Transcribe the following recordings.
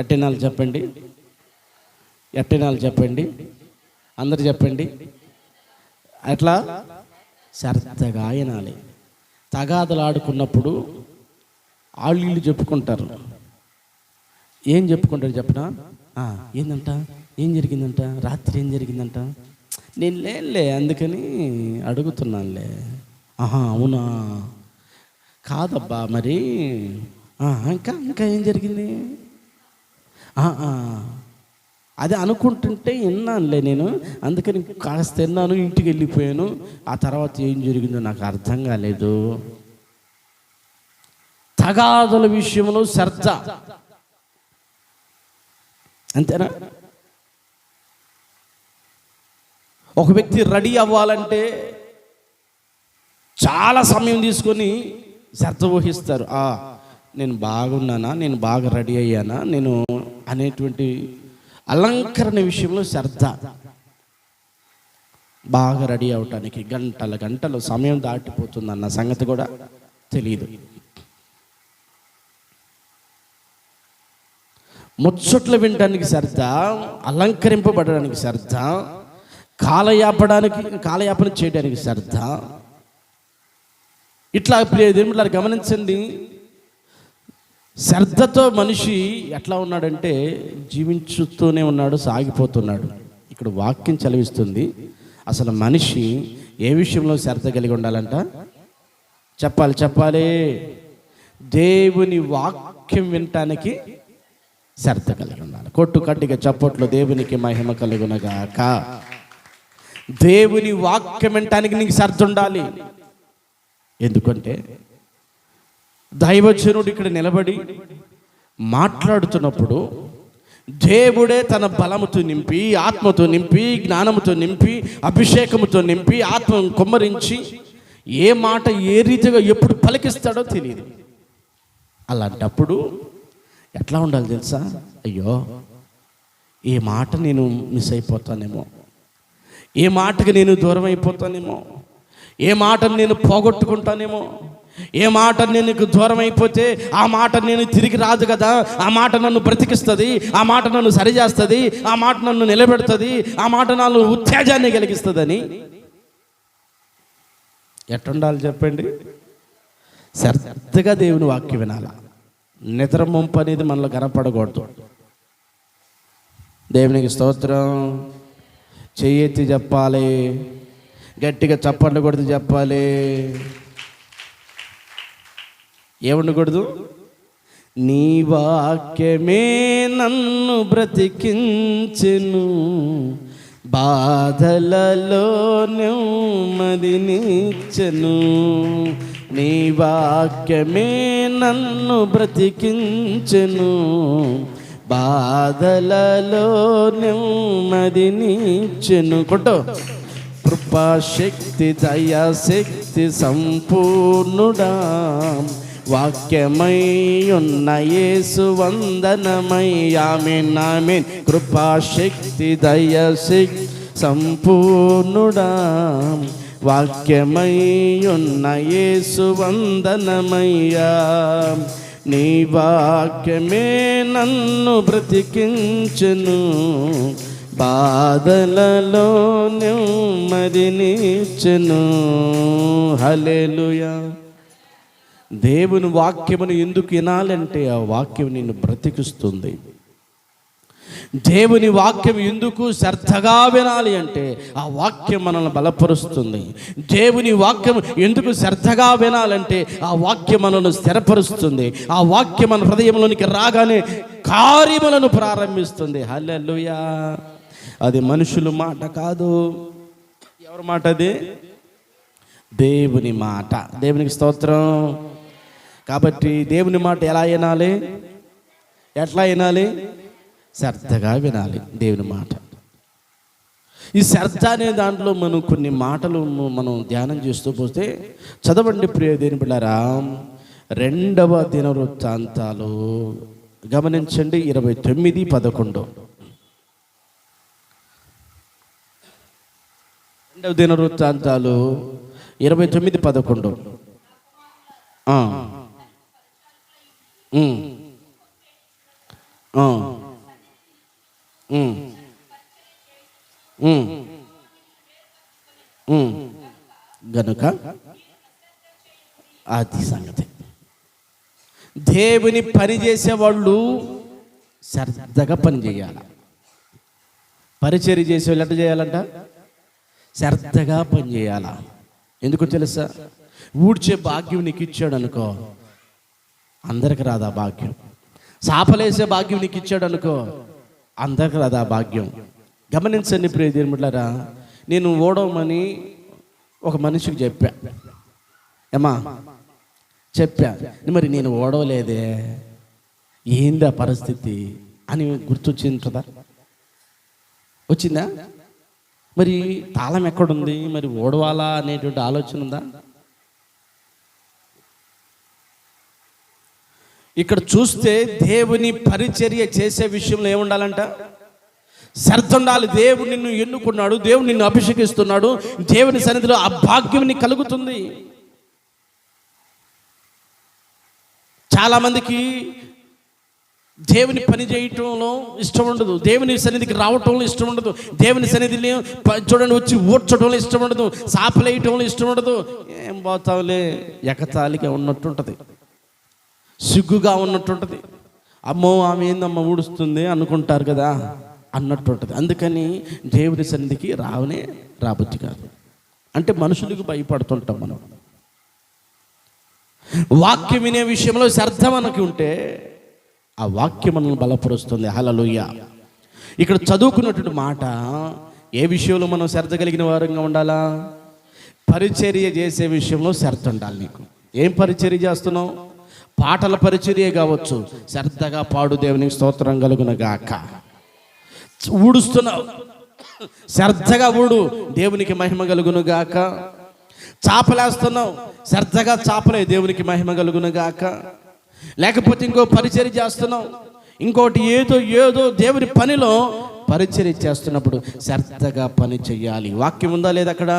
ఎట్టినాలు చెప్పండి, ఎట్టినాలు చెప్పండి, అందరు చెప్పండి. అట్లా శ్రద్ధగా వినాలి. తగాదలు ఆడుకున్నప్పుడు ఆళ్ళు చెప్పుకుంటారు. ఏం చెప్పుకుంటారు చెప్పనా? ఏందంట, ఏం జరిగిందంట, రాత్రి ఏం జరిగిందంట, నేను లేనులే అందుకని అడుగుతున్నానులే. అవునా, కాదబ్బా మరి ఇంకా ఇంకా ఏం జరిగింది, అదే అనుకుంటుంటే విన్నానులే నేను, అందుకని కాస్త తిన్నాను, ఇంటికి వెళ్ళిపోయాను, ఆ తర్వాత ఏం జరిగిందో నాకు అర్థం కాలేదు. తగాదుల విషయంలో శ్రద్ధ, అంతేనా? ఒక వ్యక్తి రెడీ అవ్వాలంటే చాలా సమయం తీసుకొని శ్రద్ధ వహిస్తారు. నేను బాగున్నానా, నేను బాగా రెడీ అయ్యానా, నేను అనేటువంటి అలంకరణ విషయంలో శ్రద్ధ. బాగా రెడీ అవటానికి గంటల గంటలు సమయం దాటిపోతుందన్న సంగతి కూడా తెలియదు. ముచ్చట్లు వినడానికి శ్రద్ధ, అలంకరింపబడడానికి శ్రద్ధ, కాలయాపన చేయడానికి శ్రద్ధ. ఇట్లా దేవుళ్ళ గమనించండి, శ్రద్ధతో మనిషి ఎట్లా ఉన్నాడంటే జీవించుతూనే ఉన్నాడు, సాగిపోతున్నాడు. ఇక్కడ వాక్యం చదివిస్తుంది. అసలు మనిషి ఏ విషయంలో శ్రద్ధ కలిగి ఉండాలంట? చెప్పాలి. దేవుని వాక్యం వినటానికి శ్రద్ధ కలిగి ఉండాలి. కొట్టు కట్టిగా చప్పట్లు, దేవునికి మహిమ కలుగునగాక. దేవుని వాక్యం వినటానికి నీకు శ్రద్ధ ఉండాలి. ఎందుకంటే దైవజనుడు ఇక్కడ నిలబడి మాట్లాడుతున్నప్పుడు దేవుడే తన బలముతో నింపి, ఆత్మతో నింపి, జ్ఞానముతో నింపి, అభిషేకముతో నింపి, ఆత్మను కుమ్మరించి ఏ మాట ఏ రీతిగా ఎప్పుడు పలికిస్తాడో తెలియదు. అలాంటప్పుడు ఎట్లా ఉండాలి తెలుసా? అయ్యో, ఏ మాట నేను మిస్ అయిపోతానేమో, ఏ మాటకి నేను దూరం అయిపోతానేమో, ఏ మాటను నేను పోగొట్టుకుంటానేమో, ఏ మాట నేను దూరం అయిపోతే ఆ మాట నేను తిరిగి రాదు కదా, ఆ మాట నన్ను బ్రతికిస్తుంది, ఆ మాట నన్ను సరిచేస్తుంది, ఆ మాట నన్ను నిలబెడుతుంది, ఆ మాట నన్ను ఉత్తేజాన్ని కలిగిస్తుందని ఎట్టుండాలి చెప్పండి? శ్రద్ధగా దేవుని వాక్యం వినాల. నిద్ర ముంపు అనేది మనలో కనపడకూడదు. దేవునికి స్తోత్రం. చెయ్యెత్తి చెప్పాలి, గట్టిగా చప్పట్లు కొడుతూ చెప్పాలి. ఏముండకూడదు? నీ వాక్యమే నన్ను బ్రతికించెను, బాధలలో నెమ్మదినిచ్చెను. నీ వాక్యమే నన్ను బ్రతికించెను, బాధలలో నెమ్మదినిచ్చెను. కొట్టు. కృపాశక్తి దయాశక్తి సంపూర్ణుడా, వాక్యమై ఉన్న యేసు వందనమై. ఆమేన్ ఆమేన్. కృపాశక్తి దయాశక్తి సంపూర్ణుడా, వాక్యమై ఉన్న యేసు వందనమయ్యా. నీ వాక్యమే నన్ను బ్రతికించెను, బాధలలో నెమ్మదినిచ్చెను. హల్లెలూయా. దేవుని వాక్యమును ఎందుకు వినాలంటే ఆ వాక్యం నిన్ను బ్రతికిస్తుంది. దేవుని వాక్యం ఎందుకు శ్రద్ధగా వినాలి అంటే ఆ వాక్యం మనల్ని బలపరుస్తుంది. దేవుని వాక్యం ఎందుకు శ్రద్ధగా వినాలంటే ఆ వాక్యం మనల్ని స్థిరపరుస్తుంది. ఆ వాక్యం మన హృదయంలోనికి రాగానే కార్యములను ప్రారంభిస్తుంది. హల్లెలూయా. అది మనుషుల మాట కాదు. ఎవరి మాట అది? దేవుని మాట. దేవునికి స్తోత్రం. కాబట్టి దేవుని మాట ఎలా వినాలి? ఎట్లా వినాలి? శ్రద్ధగా వినాలి దేవుని మాట. ఈ శ్రద్ధ అనే దాంట్లో మనం కొన్ని మాటలు మనం ధ్యానం చేస్తూ పోతే చదవండి ప్రియ దేవుని బిడ్డలారా. 2వ దినవృత్తాంతాలు గమనించండి, 29:11. 2వ దినవృత్తాంతాలు 29:11. ఆ. ఉమ్. ఉమ్. ఉమ్. గనుక అది సంగతి. దేవుని పని చేసేవాళ్ళు శ్రద్ధగా పని చేయాలి. పరిచర్య చేసేవాళ్ళు ఎట్లా చేయాలంట? శ్రద్ధగా పని చేయాలా. ఎందుకు తెలుసా? ఊడ్చే భాగ్యం నీకు ఇచ్చాడు అనుకో, అందరికి రాదా భాగ్యం. చాపలేసే భాగ్యం నీకు ఇచ్చాడు అనుకో, అందరికి రాదా భాగ్యం. గమనించండి ప్రియ దేవులారా, నేను ఓడవమని ఒక మనిషికి చెప్పా. ఏమా చెప్పా, మరి నేను ఓడవలేదే, ఏంది ఆ పరిస్థితి అని గుర్తొచ్చింది కదా? వచ్చిందా? మరి తాళం ఎక్కడుంది, మరి ఓడవాలా అనేటువంటి ఆలోచన ఉందా? ఇక్కడ చూస్తే దేవుని పరిచర్య చేసే విషయంలో ఏముండాలంట? శ్రద్ధ ఉండాలి. దేవుడు నిన్ను ఎన్నుకున్నాడు, దేవుడు నిన్ను అభిషేకిస్తున్నాడు, దేవుని సన్నిధిలో ఆ భాగ్యం నీకు కలుగుతుంది. చాలామందికి దేవుని పని చేయటంలో ఇష్టం ఉండదు, దేవుని సన్నిధికి రావటంలో ఇష్టం ఉండదు, దేవుని సన్నిధిని చూడండి వచ్చి ఊడ్చడంలో ఇష్టం ఉండదు, సాపలేయటంలో ఇష్టం ఉండదు. ఏం పోతావులే, ఎకతాళిగా ఉన్నట్టుంటుంది, సిగ్గుగా ఉన్నట్టుంటుంది. అమ్మో ఆమె ఏందమ్మ ఊడుస్తుంది అనుకుంటారు కదా అన్నట్టుంటుంది. అందుకని దేవుని సన్నిధికి రాబుద్ది కాదు. అంటే మనుషులకు భయపడుతుంటాం మనం. వాక్యం వినే విషయంలో శ్రద్ధ మనకి ఉంటే ఆ వాక్యం మనల్ని బలపరుస్తుంది. హల్లెలూయా. ఇక్కడ చదువుకున్నటువంటి మాట ఏ విషయంలో మనం శ్రద్ధ కలిగిన వారంగా ఉండాలా? పరిచర్య చేసే విషయంలో శ్రద్ధ ఉండాలి నీకు. ఏం పరిచర్య చేస్తున్నావు? పాటల పరిచర్య కావచ్చు, శ్రద్ధగా పాడు, దేవునికి స్తోత్రం కలుగునగాక. ఊడుస్తున్నావు, శ్రద్ధగా ఊడు, దేవునికి మహిమ కలుగునుగాక. చాపలేస్తున్నావు, శ్రద్ధగా చాపలే, దేవునికి మహిమ కలుగునుగాక. లేకపోతే ఇంకో పరిచర్య చేస్తున్నావు, ఇంకోటి ఏదో దేవుని పనిలో పరిచర్య చేస్తున్నప్పుడు శ్రద్ధగా పని చెయ్యాలి. వాక్యం ఉందా లేదా అక్కడ?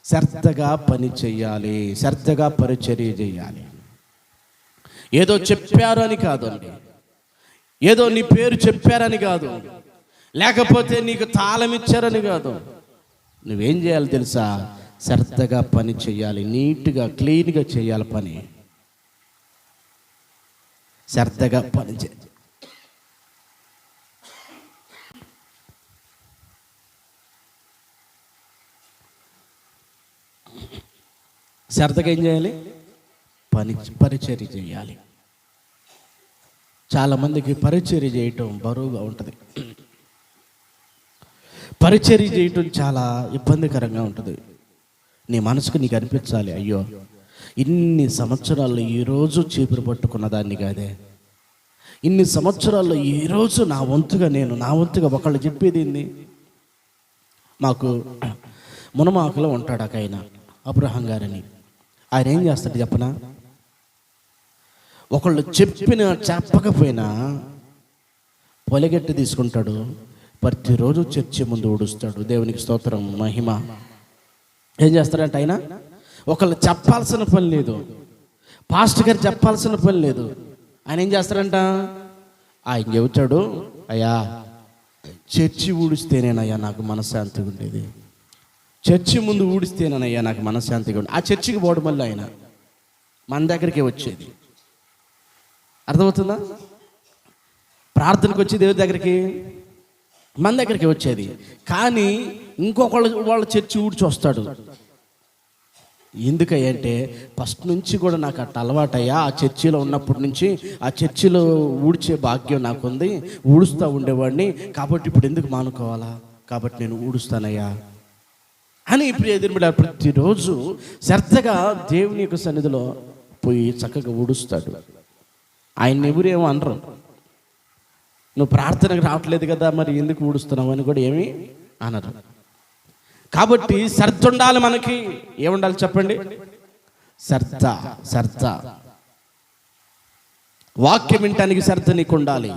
శ్రద్ధగా పని చెయ్యాలి, శ్రద్ధగా పరిచర్య చేయాలి. ఏదో చెప్పారు అని కాదు అండి, ఏదో నీ పేరు చెప్పారని కాదు, లేకపోతే నీకు తాళం ఇచ్చారని కాదు. నువ్వేం చేయాలి తెలుసా? శ్రద్ధగా పని చెయ్యాలి, నీట్గా క్లీన్గా చేయాలి పని. శ్రద్ధగా పని చేయాలి. శ్రద్ధగా ఏం చేయాలి? పరిచర్య చేయాలి. చాలామందికి పరిచర్య చేయటం బరువుగా ఉంటుంది, పరిచర్య చేయటం చాలా ఇబ్బందికరంగా ఉంటుంది. నీ మనసుకు నీకు అనిపించాలి, అయ్యో ఇన్ని సంవత్సరాల్లో ఈరోజు చీపురు పట్టుకున్న దాన్ని కాదే, ఇన్ని సంవత్సరాల్లో ఈరోజు నా వంతుగా ఒకళ్ళు చెప్పేది ఏంది. మాకు మునమాకులో ఉంటాడు ఒక ఆయన, అబ్రహాం గారని. ఆయన ఏం చేస్తాడు చెప్పనా? ఒకళ్ళు చెప్పకపోయినా పొలగెట్టి తీసుకుంటాడు, ప్రతిరోజు చర్చి ముందు ఊడుస్తాడు, దేవునికి స్తోత్రం మహిమ. ఏం చేస్తాడంటే ఆయన ఒకళ్ళు చెప్పాల్సిన పని లేదు, పాస్టర్ గారు చెప్పాల్సిన పని లేదు. ఆయన ఏం చేస్తాడంట? ఆయన చెబుతాడు, అయ్యా చర్చి ఊడిస్తేనేనయ్యా నాకు మనశ్శాంతిగా ఉండేది, చర్చి ముందు ఊడిస్తేనేనయ్యా నాకు మనశ్శాంతిగా ఉండేది. ఆ చర్చికి పోవడం వల్ల ఆయన మన దగ్గరికి వచ్చేది. అర్థమవుతుందా? ప్రార్థనకు వచ్చి దేవుడి దగ్గరికి మన దగ్గరికి వచ్చేది, కానీ వాళ్ళ చర్చి ఊడ్చి వస్తాడు. ఎందుకంటే ఫస్ట్ నుంచి కూడా నాకు అట్ట అలవాటయ్యా, ఆ చర్చిలో ఉన్నప్పటి నుంచి ఆ చర్చిలో ఊడ్చే భాగ్యం నాకుంది, ఊడుస్తూ ఉండేవాడిని, కాబట్టి ఇప్పుడు ఎందుకు మానుకోవాలా, కాబట్టి నేను ఊడుస్తానయ్యా అని ఇప్పుడు ఎదురుబడారు. ప్రతిరోజు శ్రద్ధగా దేవుని యొక్క సన్నిధిలో పోయి చక్కగా ఊడుస్తాడు. ఆయన ఎవరేమో అనరు, నువ్వు ప్రార్థనకు రావట్లేదు కదా మరి ఎందుకు ఊడుస్తున్నావు అని కూడా ఏమీ అనరు. కాబట్టి శ్రద్ధ ఉండాలి మనకి. ఏముండాలి చెప్పండి? శ్రద్ధ. వాక్యం వినటానికి శ్రద్ధ నీకు ఉండాలి.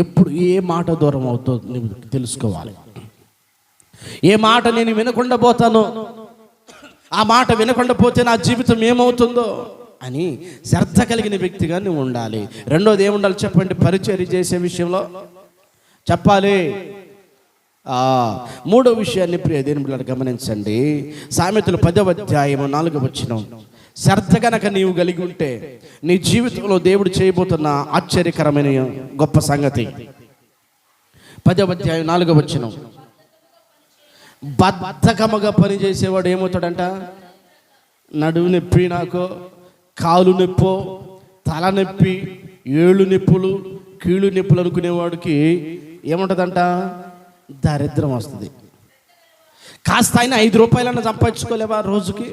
ఎప్పుడు ఏ మాట దూరం అవుతుందో నువ్వు తెలుసుకోవాలి. ఏ మాట నేను వినకుండా పోతానో, ఆ మాట వినకుండా పోతే నా జీవితం ఏమవుతుందో అని శ్రద్ధ కలిగిన వ్యక్తిగా నువ్వు ఉండాలి. రెండోది ఏముండాలి చెప్పండి? పరిచర్య చేసే విషయంలో చెప్పాలి. మూడో విషయాన్ని ప్రియ దేవుని బిడ్డలారా గమనించండి. సామెతలు 10వ అధ్యాయము 4వ వచనం. శ్రద్ధ గనక నీవు కలిగి ఉంటే నీ జీవితంలో దేవుడు చేయబోతున్న ఆశ్చర్యకరమైన గొప్ప సంగతి. 10వ అధ్యాయం 4వ వచనం. బద్ధకముగా పనిచేసేవాడు ఏమవుతాడంట? నడువు నొప్పి, నాకు కాలు నొప్పో, తల నొప్పి, ఏళ్ళు నొప్పులు, కీళ్ళు నొప్పులు అనుకునేవాడికి ఏముంటుందంట? దరిద్రం వస్తుంది. కాస్త అయినా 5 రూపాయలన్నా సంపాదించుకోలేవా? రోజుకి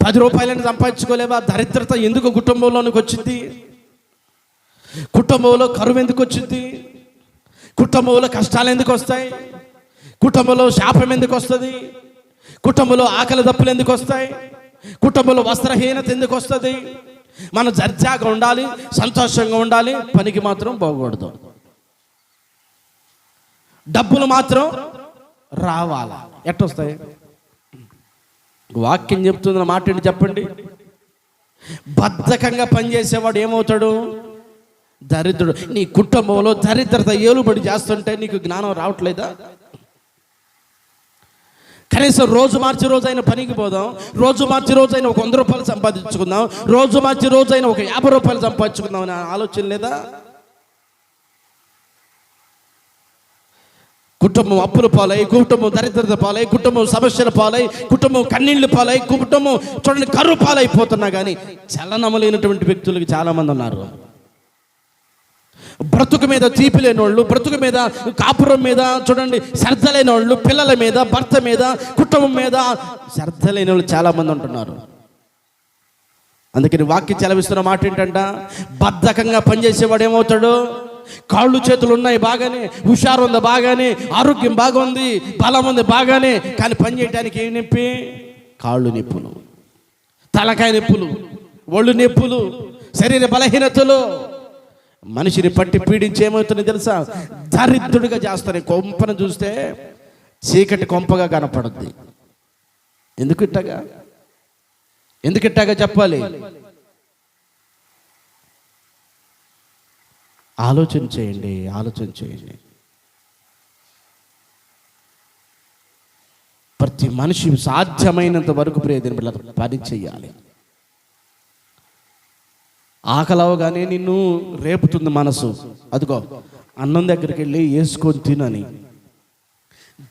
10 రూపాయలన్నా సంపాదించుకోలేవా? దరిద్రత ఎందుకు కుటుంబంలోనికి వచ్చింది? కుటుంబంలో కరువు ఎందుకు వచ్చింది? కుటుంబంలో కష్టాలు ఎందుకు వస్తాయి? కుటుంబంలో శాపం ఎందుకు వస్తుంది? కుటుంబంలో ఆకలి దప్పులు ఎందుకు వస్తాయి? కుటుంబంలో వస్త్రహీనత ఎందుకు వస్తుంది? మనం దర్జాగా ఉండాలి, సంతోషంగా ఉండాలి, పనికి మాత్రం పోకూడదు. డబ్బులు మాత్రం రావాలా? ఎట్టొస్తాయి? వాక్యం చెప్తున్న మాట ఏంటి చెప్పండి? బద్ధకంగా పనిచేసేవాడు ఏమవుతాడు? దరిద్రుడు. నీ కుటుంబంలో దరిద్రత ఏలుబడి చేస్తుంటే నీకు జ్ఞానం రావట్లేదా? కనీసం రోజు మార్చి రోజైన పనికి పోదాం, రోజు మార్చి రోజైన ఒక 100 రూపాయలు సంపాదించుకుందాం, రోజు మార్చి రోజైన ఒక 50 రూపాయలు సంపాదించుకుందాం అనే ఆలోచన లేదా? కుటుంబం అప్పుల పాలై, కుటుంబం దరిద్రత పాలై, కుటుంబం సమస్యల పాలై, కుటుంబం కన్నీళ్లు పాలై, కుటుంబం చూడండి కరువు పాలైపోతున్నా కానీ చలనము లేనటువంటి వ్యక్తులకి చాలామంది ఉన్నారు. బ్రతుకు మీద తీపి లేని వాళ్ళు, బ్రతుకు మీద కాపురం మీద చూడండి శ్రద్ధ లేని వాళ్ళు, పిల్లల మీద, భర్త మీద, కుటుంబం మీద శ్రద్ధ లేని వాళ్ళు చాలామంది ఉంటున్నారు. అందుకని వాక్యం చెలవిస్తున్న మాట ఏంటంట? బద్ధకంగా పనిచేసేవాడు ఏమవుతాడు? కాళ్ళు చేతులు ఉన్నాయి బాగానే, హుషారు ఉంది బాగానే, ఆరోగ్యం బాగుంది, బలం ఉంది బాగానే, కానీ పని చేయడానికి ఏం నొప్పి? కాళ్ళు నొప్పులు, తలకాయ నొప్పులు, ఒళ్ళు నొప్పులు, శరీర బలహీనతలు మనిషిని పట్టి పీడించి ఏమవుతుంది తెలుసా? దరిద్రుడిగా చేస్తారు. కొంపను చూస్తే చీకటి కొంపగా కనపడుద్ది. ఎందుకు ఇట్టాగా చెప్పాలి? ఆలోచన చేయండి. ప్రతి మనిషి సాధ్యమైనంత వరకు ప్రియమైన బిడ్డలారా పని చెయ్యాలి. ఆకలవగానే నిన్ను రేపుతుంది మనసు. అదిగో అన్నం దగ్గరికి వెళ్ళి వేసుకొని తినని.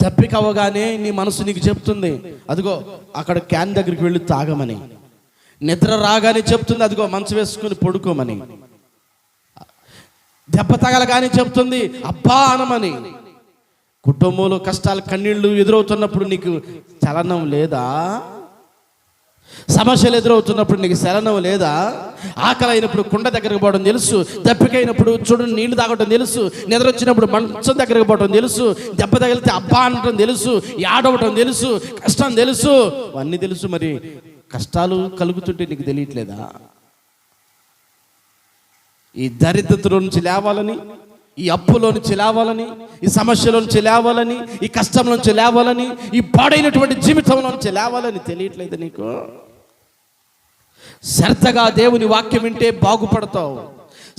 దప్పికవగానే నీ మనసు నీకు చెప్తుంది, అదిగో అక్కడ క్యాన్ దగ్గరికి వెళ్ళి తాగమని. నిద్ర రాగానే చెప్తుంది, అదిగో మంచం వేసుకొని పడుకోమని. దెబ్బ తగలగానే చెప్తుంది, అబ్బా అనమని. కుటుంబంలో కష్టాలు కన్నీళ్లు ఎదురవుతున్నప్పుడు నీకు చలనం లేదా? సమస్యలు ఎదురవుతున్నప్పుడు నీకు చలనం లేదా? ఆకలి అయినప్పుడు కుండ దగ్గరకు పోవడం తెలుసు, దప్పికైనప్పుడు చూడండి నీళ్లు తాగడం తెలుసు, నిద్ర వచ్చినప్పుడు మంచం దగ్గరకు పోవడం తెలుసు, దెబ్బ తగిలితే అబ్బా అనటం తెలుసు, ఏడవటం తెలుసు, కష్టం తెలుసు, అన్నీ తెలుసు. మరి కష్టాలు కలుగుతుంటే నీకు తెలియట్లేదా? ఈ దరిద్రత నుంచి లేవాలని, ఈ అప్పులో నుంచి లేవాలని, ఈ సమస్యలో నుంచి లేవాలని, ఈ కష్టం నుంచి లేవాలని, ఈ పాడైనటువంటి జీవితంలో నుంచి లేవాలని తెలియట్లేదు నీకు? శ్రద్ధగా దేవుని వాక్యం వింటే బాగుపడతావు,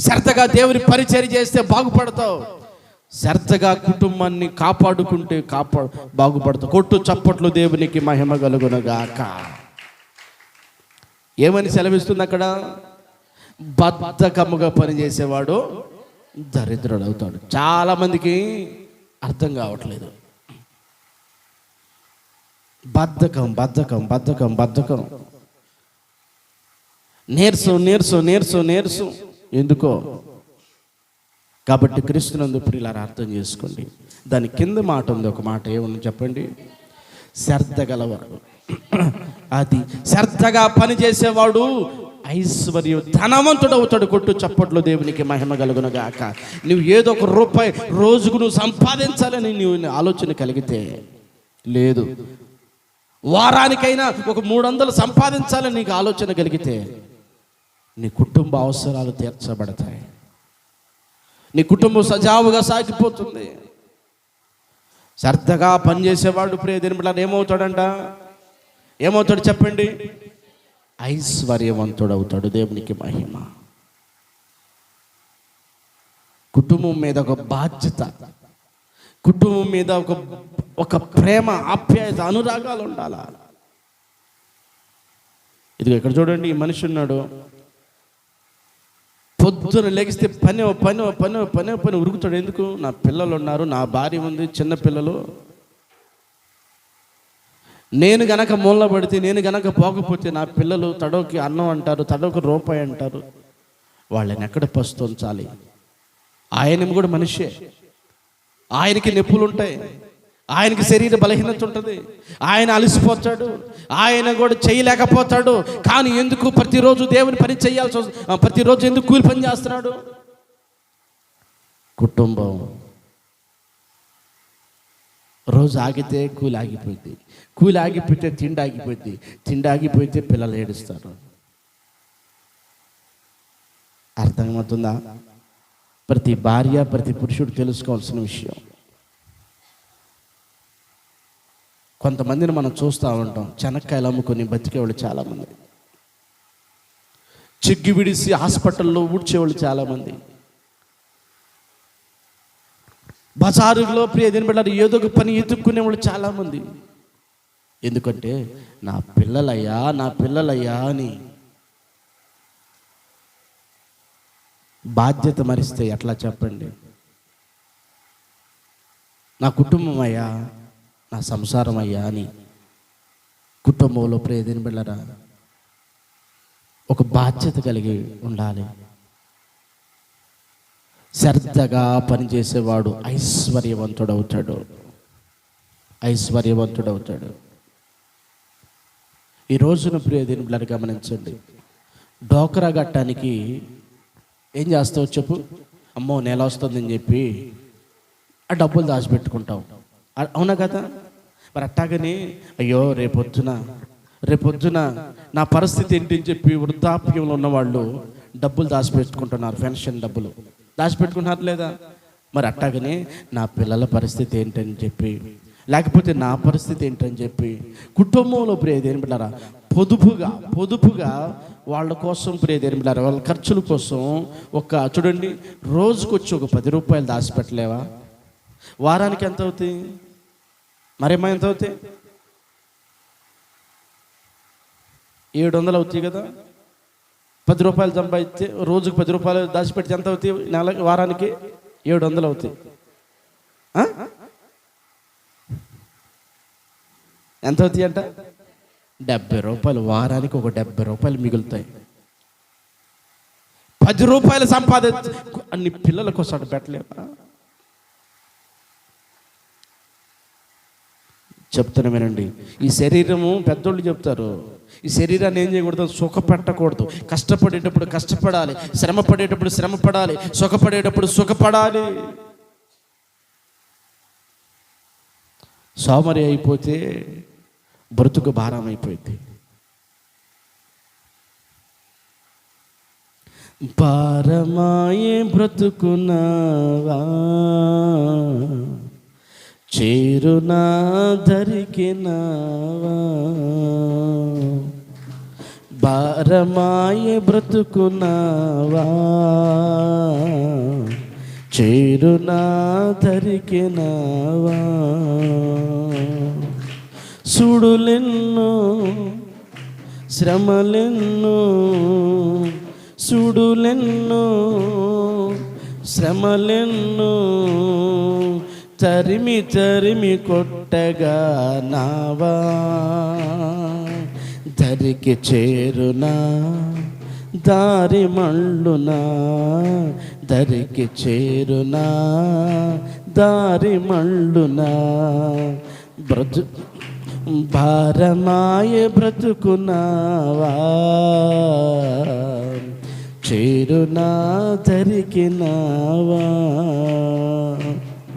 శ్రద్ధగా దేవుని పరిచర్య చేస్తే బాగుపడతావు, శ్రద్ధగా కుటుంబాన్ని కాపాడుకుంటే బాగుపడతావు. కొట్టు చప్పట్లు దేవునికి మహిమ కలుగునుగాక. ఏమని సెలవిస్తుంది అక్కడ? బద్ధకముగా పనిచేసేవాడు దరిద్రుడు అవుతాడు. చాలామందికి అర్థం కావట్లేదు. బద్ధకం బద్ధకం బద్ధకం బద్ధకం, నీరసం ఎందుకో? కాబట్టి క్రీస్తునందు ప్రియులారా అర్థం చేసుకోండి. దాని కింద మాట ఉంది, ఒక మాట ఏమని చెప్పండి? శ్రద్ధ గలవాడు. అది శ్రద్ధగా పనిచేసేవాడు ఐశ్వర్యం ధనవంతుడు అవుతాడు. కొట్టు చప్పట్లు దేవునికి మహిమ కలుగునుగాక. నువ్వు ఏదో ఒక రూపాయి రోజుకు నువ్వు సంపాదించాలని నువ్వు ఆలోచన కలిగితే లేదు, వారానికైనా ఒక 300 సంపాదించాలని నీకు ఆలోచన కలిగితే నీ కుటుంబ అవసరాలు తీర్చబడతాయి, నీ కుటుంబం సజావుగా సాగిపోతుంది. శ్రద్ధగా పనిచేసేవాడు ప్రియ దేవుని బిడ్డలారా ఏమవుతాడంట? ఏమవుతాడు చెప్పండి? ఐశ్వర్యవంతుడవుతాడు. దేవునికి మహిమ. కుటుంబం మీద ఒక బాధ్యత, కుటుంబం మీద ఒక ప్రేమ, ఆప్యాయత, అనురాగాలు ఉండాలా. ఇది ఇక్కడ చూడండి, ఈ మనిషి ఉన్నాడు, పొద్దున లెగిస్తే పని పని పని పని పని ఉరుకుతాడు. ఎందుకు? నా పిల్లలు ఉన్నారు, నా భార్య ఉంది, చిన్న పిల్లలు. నేను గనక మూల పడితే, నేను గనక పోకపోతే నా పిల్లలు తడవకి అన్నం అంటారు, తడవకి రూపాయి అంటారు. వాళ్ళని ఎక్కడ పస్తుంచాలి? ఆయన కూడా మనిషే, ఆయనకి నొప్పులు ఉంటాయి, ఆయనకి శరీర బలహీనత ఉంటుంది, ఆయన అలసిపోతాడు, ఆయన కూడా చేయలేకపోతాడు. కానీ ఎందుకు ప్రతిరోజు దేవుని పని చేయాల్సి వస్తుంది? ప్రతిరోజు ఎందుకు కూలి పని చేస్తున్నాడు? కుటుంబం రోజు ఆగితే కూలి ఆగిపోయింది, కూలి ఆగిపోతే తిండి ఆగిపోయింది, తిండి ఆగిపోతే పిల్లలు ఏడుస్తారు. అర్థమవుతుందా? ప్రతి భార్య, ప్రతి పురుషుడు తెలుసుకోవాల్సిన విషయం. కొంతమందిని మనం చూస్తూ ఉంటాం, చెనక్కాయలు అమ్ముకొని బతికేవాళ్ళు చాలామంది, చిగ్గి విడిసి హాస్పిటల్లో ఊడ్చేవాళ్ళు చాలామంది, బజారులో దీని బిడ్డ ఏదో ఒక పని ఎత్తుక్కునేవాళ్ళు చాలామంది. ఎందుకంటే నా పిల్లలయ్యా, నా పిల్లలయ్యా అని. బాధ్యత మరిస్తే ఎట్లా చెప్పండి? నా కుటుంబం అయ్యా, నా సంసారం అయ్యా అని కుటుంబంలో దీని బిడ్డరా ఒక బాధ్యత కలిగి ఉండాలి. శ్రద్ధగా పనిచేసేవాడు ఐశ్వర్యవంతుడవుతాడు, ఐశ్వర్యవంతుడవుతాడు. ఈ రోజున దీని బిడ్డలు గమనించండి, డోక్రా కట్టడానికి ఏం చేస్తావు చెప్పు? అమ్మో నెల వస్తుందని చెప్పి ఆ డబ్బులు దాచిపెట్టుకుంటావు, అవునా కదా? మరి అట్టాగని అయ్యో రేపొద్దున నా పరిస్థితి ఏంటి అని చెప్పి వృద్ధాప్యంలో ఉన్నవాళ్ళు డబ్బులు దాచిపెట్టుకుంటున్నారు, పెన్షన్ డబ్బులు దాచిపెట్టుకుంటున్నారు లేదా? మరి అట్టాగనే నా పిల్లల పరిస్థితి ఏంటని చెప్పి, లేకపోతే నా పరిస్థితి ఏంటని చెప్పి కుటుంబంలో దేని బిడ్డారా పొదుపుగా వాళ్ళ కోసం దేని బిడ్డారా వాళ్ళ ఖర్చుల కోసం చూడండి, రోజుకు వచ్చి ఒక 10 రూపాయలు దాచిపెట్టలేవా? వారానికి ఎంత అవుతాయి? మరేమో ఎంత అవుతాయి? 700 అవుతాయి కదా. 10 రూపాయలు సంపాదిస్తే రోజుకు 10 రూపాయలు దాచిపెడితే ఎంత అవుతాయి? వారానికి 700 అవుతాయి. ఎంత అవుతాయి అంట? 70 రూపాయలు. వారానికి ఒక 70 రూపాయలు మిగులుతాయి. 10 రూపాయలు సంపాదించి అన్ని పిల్లల కోసం అటు పెట్టలేవా? చెప్తున్నా వినండి, ఈ శరీరము పెద్దోళ్ళు చెప్తారు, ఈ శరీరాన్ని ఏం చేయకూడదు? సుఖపెట్టకూడదు. కష్టపడేటప్పుడు కష్టపడాలి, శ్రమ పడేటప్పుడు శ్రమ పడాలి, సుఖపడేటప్పుడు సుఖపడాలి. సోమరి అయిపోతే బ్రతుకు భారం అయిపోయింది. భారమాయే బ్రతుకున్నావా, చేరునా దరికినావా, భారమాయే బ్రతుకున్నావా, చేరునా దరికినావా. సుడులెన్నో శ్రమలెన్నో, సుడులెన్నో శ్రమలెన్నో, తరిమి తరిమి కొట్టగా నావా, దరికి చేరునా దారి మళ్ళునా, దరికి చేరునా దారి మళ్ళునా. భారమాయ బ్రతుకున్నావా, చేరునా దరికినావా.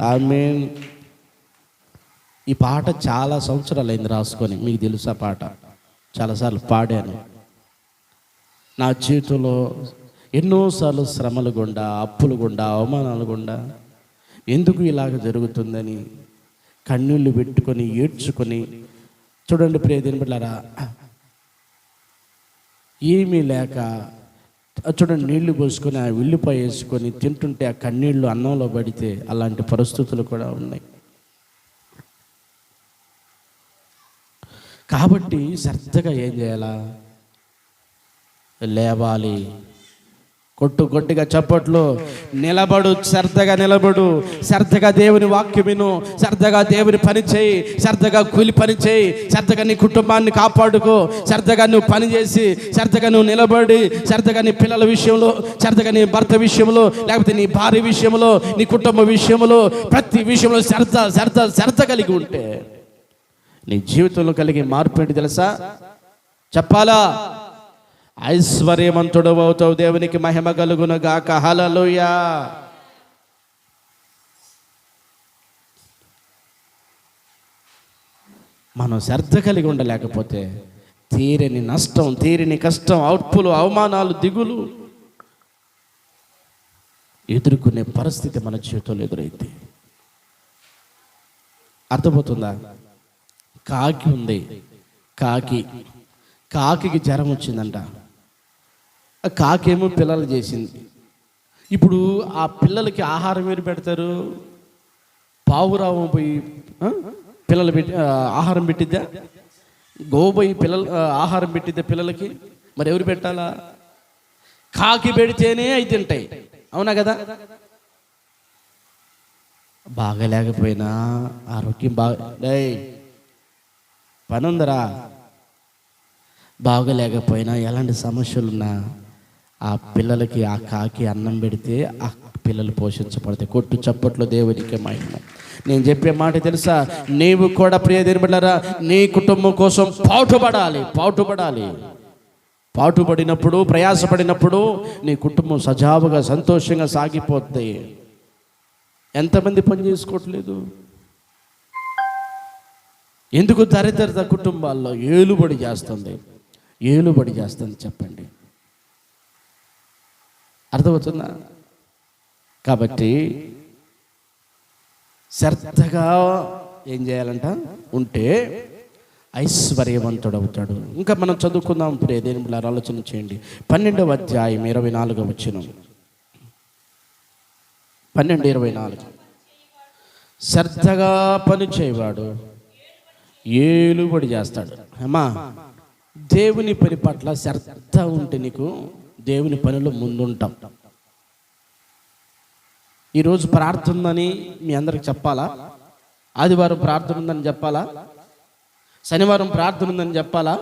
ఆమేన్. ఈ పాట చాలా సంవత్సరాలైంది రాసుకొని, మీకు తెలుసా పాట? చాలాసార్లు పాడాను. నా జీవితంలో ఎన్నోసార్లు శ్రమలు గుండా, అప్పులు గుండా, అవమానాలు గుండా ఎందుకు ఇలాగ జరుగుతుందని కన్నీళ్ళు పెట్టుకొని ఏడ్చుకొని, చూడండి ప్రియదేని బిడ్డలారా, ఏమీ లేక చూడండి, నీళ్లు పోసుకొని ఆ ఉల్లిపాయ వేసుకొని తింటుంటే ఆ కన్నీళ్ళు అన్నంలో పడితే అలాంటి పరిస్థితులు కూడా ఉన్నాయి. కాబట్టి శ్రద్ధగా ఏం చేయాలా? లేవాలి. కొట్టుగా చప్పట్లు, నిలబడు, శ్రద్ధగా నిలబడు, శ్రద్ధగా దేవుని వాక్యం విను, శ్రద్ధగా దేవుని పని చేయి, శ్రద్ధగా కూలి పని చేయి, శ్రద్ధగా నీ కుటుంబాన్ని కాపాడుకో, శ్రద్ధగా నువ్వు పని చేసి, శ్రద్ధగా నువ్వు నిలబడి, శ్రద్ధగా నీ పిల్లల విషయంలో, శ్రద్ధగా నీ భర్త విషయంలో, లేకపోతే నీ భార్య విషయంలో, నీ కుటుంబ విషయంలో, ప్రతి విషయంలో శ్రద్ధ కలిగి ఉంటే నీ జీవితంలో కలిగే మార్పు ఏంటి తెలుసా? చెప్పాలా? ఐశ్వర్యవంతుడు అవుతావు. దేవునికి మహిమ కలుగును గాక. హల్లెలూయా. మనం శ్రద్ధ కలిగి ఉండలేకపోతే తీరని నష్టం, తీరని కష్టం, అప్పులు, అవమానాలు, దిగులు ఎదుర్కొనే పరిస్థితి మన జీవితంలో ఎదురైంది. అర్థమవుతుందా? కాకి ఉంది. కాకి జ్వరం వచ్చిందంట. ఆ కాకేమో పిల్లలు చేసింది. ఇప్పుడు ఆ పిల్లలకి ఆహారం ఏమి పెడతారు? పావురావు పోయి పిల్లలు పెట్టి ఆహారం పెట్టిద్దా? గోబోయి పిల్లలు ఆహారం పెట్టిద్దా పిల్లలకి? మరి ఎవరు పెట్టాలా? కాకి పెడితేనే అవి తింటాయి. అవునా కదా? బాగలేకపోయినా ఆరోగ్యం పని ఉందరా, బాగలేకపోయినా ఎలాంటి సమస్యలున్నా ఆ పిల్లలకి ఆ కాకి అన్నం పెడితే ఆ పిల్లలు పోషించబడతాయి. కొట్టు చప్పట్లో దేవునికి మహిమ. నేను చెప్పే మాట తెలుసా? నీవు కూడా ప్రియ దేవుని బిడ్డలారా, నీ కుటుంబం కోసం పాటుపడినప్పుడు, ప్రయాసపడినప్పుడు నీ కుటుంబం సజావుగా సంతోషంగా సాగిపోతుంది. ఎంతమంది పని చేసుకోవట్లేదు? ఎందుకు? దరిద్రత కుటుంబాల్లో ఏలుబడి చేస్తుంది చెప్పండి. అర్థమవుతుందా? కాబట్టి శ్రద్ధగా ఏం చేయాలంట? ఉంటే ఐశ్వర్యవంతుడు అవుతాడు. ఇంకా మనం చదువుకుందాం. ఇప్పుడు ఏదైనా ఆలోచన చేయండి. 12వ అధ్యాయం 24వ వచనం. 12:24. శ్రద్ధగా పని చేయవాడు ఏలుబడి చేస్తాడు. అమ్మా, దేవుని పని పట్ల శ్రద్ధ ఉంటే నీకు దేవుని పనిలో ముందుంటాం. ఈరోజు ప్రార్థన ఉందని మీ అందరికి చెప్పాలా? ఆదివారం ప్రార్థన ఉందని చెప్పాలా? శనివారం ప్రార్థన ఉందని చెప్పాలా?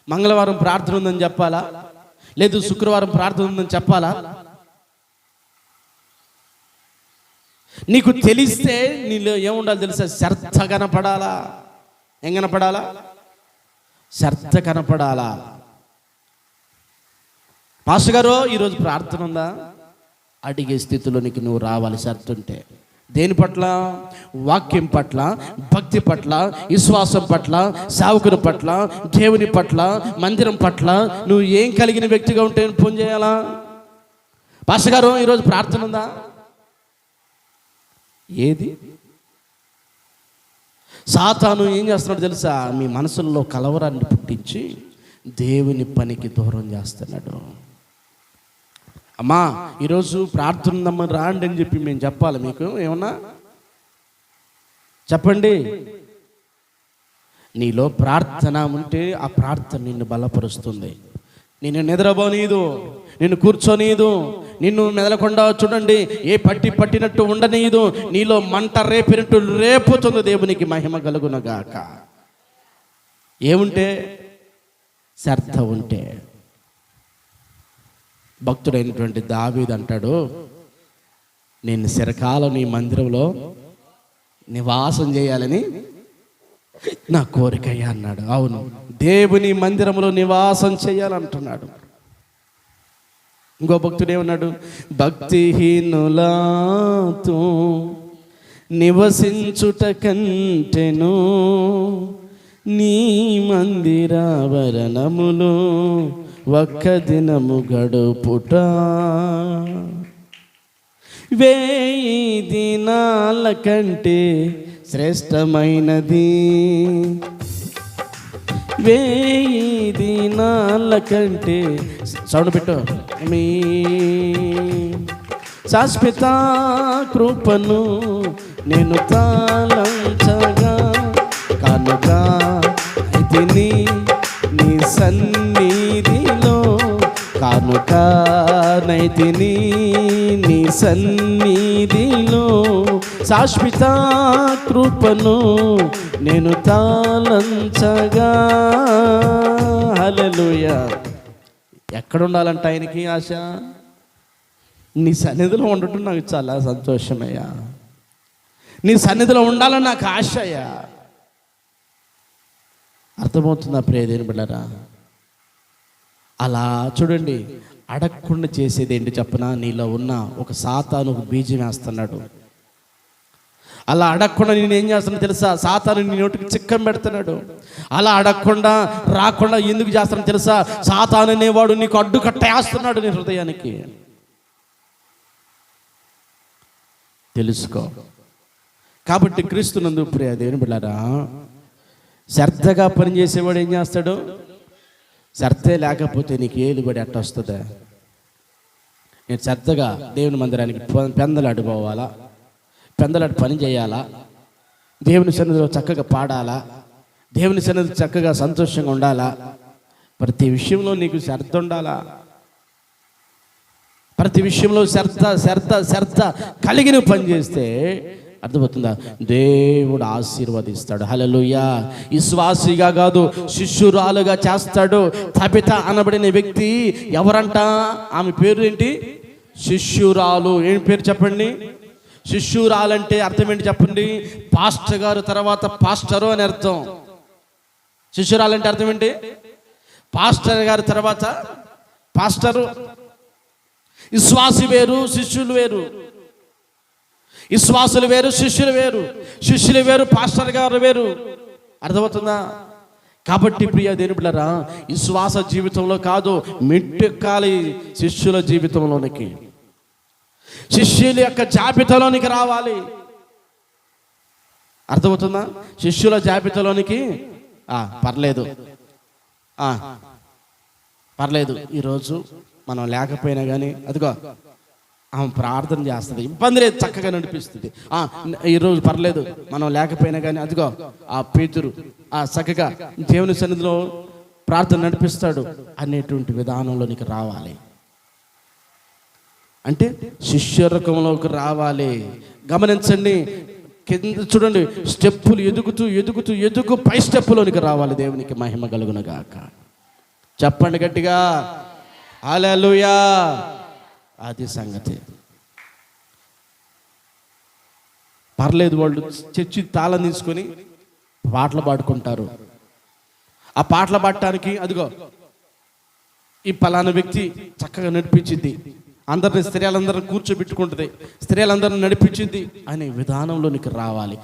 మంగళవారం ప్రార్థన ఉందని చెప్పాలా? లేదు శుక్రవారం ప్రార్థన ఉందని చెప్పాలా? నీకు తెలిస్తే నీలో ఏముండాలి తెలుసా? శ్రద్ధ కనపడాలా. ఏం కనపడాలా? శ్రద్ధ కనపడాలా. పాస్టర్ గారు ఈరోజు ప్రార్థన ఉందా? అడిగే స్థితిలోనికి నువ్వు రావాలి. శ్రద్ధ ఉంటే దేని పట్ల? వాక్యం పట్ల, భక్తి పట్ల, విశ్వాసం పట్ల, సేవకుని పట్ల, దేవుని పట్ల, మందిరం పట్ల నువ్వు ఏం కలిగిన వ్యక్తిగా ఉంటే ఫోన్ చేయాలా? పాస్టర్ గారు ఈరోజు ప్రార్థన ఉందా? ఏది? సాతాను ఏం చేస్తున్నాడు తెలుసా? మీ మనసుల్లో కలవరాన్ని పుట్టించి దేవుని పనికి దూరం చేస్తున్నాడు. అమ్మా, ఈరోజు ప్రార్థన ఉందమ్మని రాండి అని చెప్పి మేము చెప్పాలి. మీకు ఏమన్నా చెప్పండి. నీలో ప్రార్థన ఉంటే ఆ ప్రార్థన నిన్ను బలపరుస్తుంది. నిన్ను నిద్రపోనీదు, నిన్ను కూర్చోనీదు, నిన్ను మెదలకుండా చూడండి ఏ పట్టినట్టు ఉండనీదు. నీలో మంట రేపినట్టు రేపుతుంది. దేవునికి మహిమ కలుగునగాక. ఏముంటే? శ్రద్ధ ఉంటే. భక్తుడైనటువంటి దావీదు అంటాడు, నేను చిరకాలం నీ మందిరంలో నివాసం చేయాలని నా కోరికయ్యా అన్నాడు. అవును, దేవుని మందిరంలో నివాసం చేయాలంటున్నాడు. ఇంకో భక్తుడు ఏమన్నాడు? భక్తిహీనులతో నివసించుట కంటెను నీ మందిరావరణములో ఒక్క దినము గడుపుట 1000 దినాల కంటే శ్రేష్టమైనది. వేయి దినాల కంటే సౌండ్ పెట్టు మీ శాశ్వత కృపను నేను తాళంచగా కనుక తిని నీ సన్నిధిలో కానుక నైతిని నీ సన్నిధిలో శాశ్వత కృపను నేను తాళంచగా. హల్లెలూయా. ఎక్కడ ఉండాలంట ఆయనకి ఆశ? నీ సన్నిధిలో ఉండటం నాకు చాలా సంతోషమయ్యా. నీ సన్నిధిలో ఉండాలని నాకు ఆశ అయ్యా. అర్థమవుతుందా ప్రియదేని బిడ్డరా? అలా చూడండి, అడగకుండా చేసేది ఏంటి చెప్పనా? నీలో ఉన్న ఒక సాతాను బీజం వేస్తున్నాడు. అలా అడగకుండా నేను ఏం చేస్తున్నా తెలుసా? సాతాను నీ నోటికి చిక్కం పెడుతున్నాడు. అలా అడగకుండా రాకుండా ఎందుకు చేస్తానో తెలుసా? సాతాను అనేవాడు నీకు అడ్డు కట్టేస్తున్నాడు నీ హృదయానికి. తెలుసుకో. కాబట్టి క్రీస్తునందు ప్రియ దేవుని బిడ్డలారా, శ్రద్ధగా పనిచేసేవాడు ఏం చేస్తాడు? శ్రద్ధే లేకపోతే నీకు ఏలుబడి ఎట్ట వస్తుందా? నేను శ్రద్ధగా దేవుని మందిరానికి పెందలాడి పోవాలా, పెందలాడి పని చేయాలా, దేవుని సన్నిధిలో చక్కగా పాడాలా, దేవుని సన్నిధిలో చక్కగా సంతోషంగా ఉండాలా, ప్రతి విషయంలో నీకు శ్రద్ధ ఉండాలా. ప్రతి విషయంలో శ్రద్ధ కలిగిన పని చేస్తే అర్థమవుతుందా? దేవుడు ఆశీర్వదిస్తాడు. హల్లెలూయా. విశ్వాసిగా కాదు, శిష్యురాలుగా చేస్తాడు. తబిత అనబడిన వ్యక్తి ఎవరంట? ఆమె పేరు ఏంటి? శిష్యురాలు. ఏం పేరు చెప్పండి? శిష్యురాలంటే అర్థం ఏంటి చెప్పండి? పాస్టర్ గారు తర్వాత పాస్టరు అని అర్థం. శిష్యురాలంటే అర్థం ఏంటి? పాస్టర్ గారు తర్వాత పాస్టరు. విశ్వాసి వేరు, శిష్యులు వేరు. విశ్వాసులు వేరు, శిష్యులు వేరు. శిష్యులు వేరు, పాస్టర్ గారు వేరు. అర్థమవుతుందా? కాబట్టి ప్రియ దేవుని బిడ్డలారా, విశ్వాస జీవితంలో కాదు, మెట్టెక్కాలి శిష్యుల జీవితంలోనికి. శిష్యుల యొక్క జాబితాలోనికి రావాలి. అర్థమవుతుందా? శిష్యుల జాబితాలోనికి పర్లేదు ఈరోజు మనం లేకపోయినా కానీ అదిగో ఆమె ప్రార్థన చేస్తుంది, ఇబ్బంది లేదు, చక్కగా నడిపిస్తుంది. ఈరోజు పర్లేదు మనం లేకపోయినా కానీ అదిగో ఆ పేతురు చక్కగా దేవుని సన్నిధిలో ప్రార్థన నడిపిస్తాడు అనేటువంటి విధానంలోనికి రావాలి. అంటే శిష్యరకంలోకి రావాలి. గమనించండి, కింద చూడండి, స్టెప్పులు ఎదుగుతూ పై స్టెప్పులోనికి రావాలి. దేవునికి మహిమ కలుగునుగాక. చెప్పండి గట్టిగా హల్లెలూయా. అది సంగతి. పర్లేదు, వాళ్ళు చర్చి తాళం తీసుకొని పాటలు పాడుకుంటారు. ఆ పాటలు పాడటానికి అదిగో ఈ పలానా వ్యక్తి చక్కగా నడిపించింది, అందరిని స్త్రీలందరిని కూర్చోబెట్టుకుంటుంది, స్త్రీలందరిని నడిపించింది అనే విధానంలోనికి రావాలి.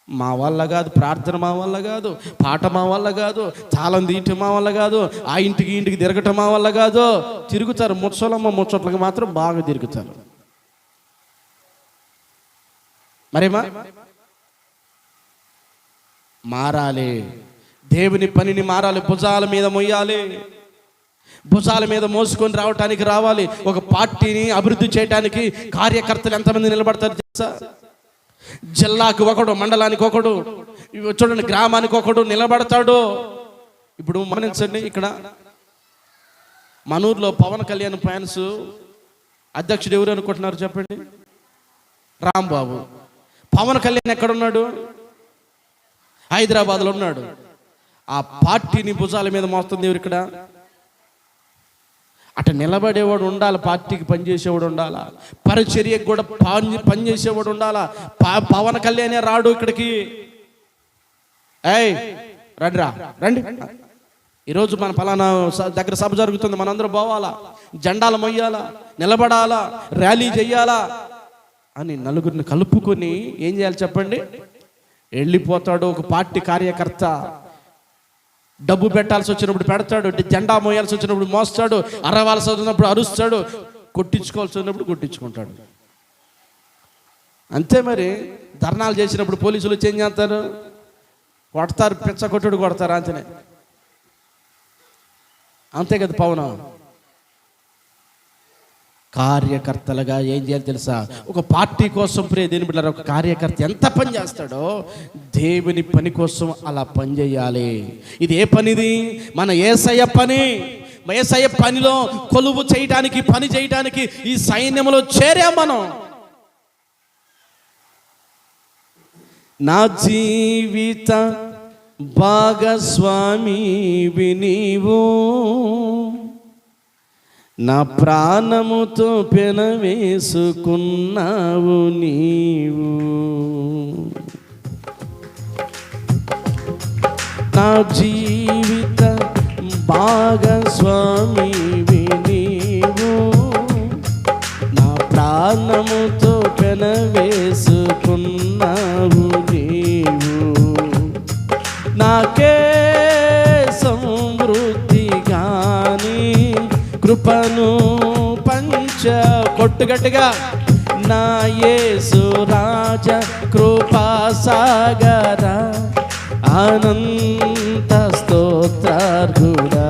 మా వల్ల కాదు, ప్రార్థన మా వల్ల కాదు, పాట మా వల్ల కాదు, తాళం తీయటం మా వల్ల కాదు, ఆ ఇంటికి తిరగటం మా వల్ల కాదు. తిరుగుతారు, ముచ్చట్లకి మాత్రం బాగా తిరుగుతారు. మరేమా మారాలి, దేవుని పనిని మారాలి, భుజాల మీద మొయ్యాలి, భుజాల మీద మోసుకొని రావాలి. ఒక పార్టీని అభివృద్ధి చేయడానికి కార్యకర్తలు ఎంతమంది నిలబడతారు తెలుసా? జిల్లాకు ఒకడు, మండలానికి ఒకడు, చూడండి గ్రామానికి ఒకడు నిలబడతాడు. ఇప్పుడు గమనించండి, ఇక్కడ మనూరులో పవన్ కళ్యాణ్ ఫ్యాన్స్ అధ్యక్షుడు ఎవరు అనుకుంటున్నారు చెప్పండి? రాంబాబు. పవన్ కళ్యాణ్ ఎక్కడున్నాడు? హైదరాబాద్లో ఉన్నాడు. ఆ పార్టీని భుజాల మీద మోస్తుంది ఎవరు ఇక్కడ? అట నిలబడేవాడు ఉండాలి, పార్టీకి పనిచేసేవాడు ఉండాలా, పరిచర్యకు కూడా పనిచేసేవాడు ఉండాలా. పవన్ కళ్యాణే రాడు ఇక్కడికి. రండి, ఈరోజు మన ఫలానా దగ్గర సభ జరుగుతుంది, మనందరూ పోవాలా, జెండాలు మొయ్యాలా, నిలబడాలా, ర్యాలీ చెయ్యాలా అని నలుగురిని కలుపుకొని ఏం చేయాలి చెప్పండి? వెళ్ళిపోతాడు ఒక పార్టీ కార్యకర్త. డబ్బు పెట్టాల్సి వచ్చినప్పుడు పెడతాడు, జెండా మోయాల్సి వచ్చినప్పుడు మోస్తాడు, అరవాల్సి వచ్చినప్పుడు అరుస్తాడు, కొట్టించుకోవాల్సి వచ్చినప్పుడు కొట్టించుకుంటాడు. అంతే మరి. ధర్నాలు చేసినప్పుడు పోలీసులు వచ్చి ఏం చేస్తారు? కొడతారు, పిచ్చ కొట్టుడు కొడతారు. అంతనే అంతే కదా పవనం. కార్యకర్తలుగా ఏం చేయాలి తెలుసా? ఒక పార్టీ కోసం దేని బిడ్డలారా, ఒక కార్యకర్త ఎంత పని చేస్తాడో దేవుని పని కోసం అలా పని చేయాలి. ఇది ఏ పనిది? మన యేసయ్య పని. యేసయ్య పనిలో కొలువు చేయడానికి, పని చేయడానికి ఈ సైన్యంలో చేరాం మనం. నా జీవిత భాగస్వామివి నీవు, నా ప్రాణముతో పెనవేసుకున్నావు నీవు. నా జీవిత భాగస్వామివి నీవు, నా ప్రాణముతో పెనవేసుకున్నావు నీవు. నాకే సమృద్ధి గాని కృపను పంచ కొట్టుగట్టుగా, నా యేసు రాజ కృపా సాగర అనంత స్తోత్రార్హుడా.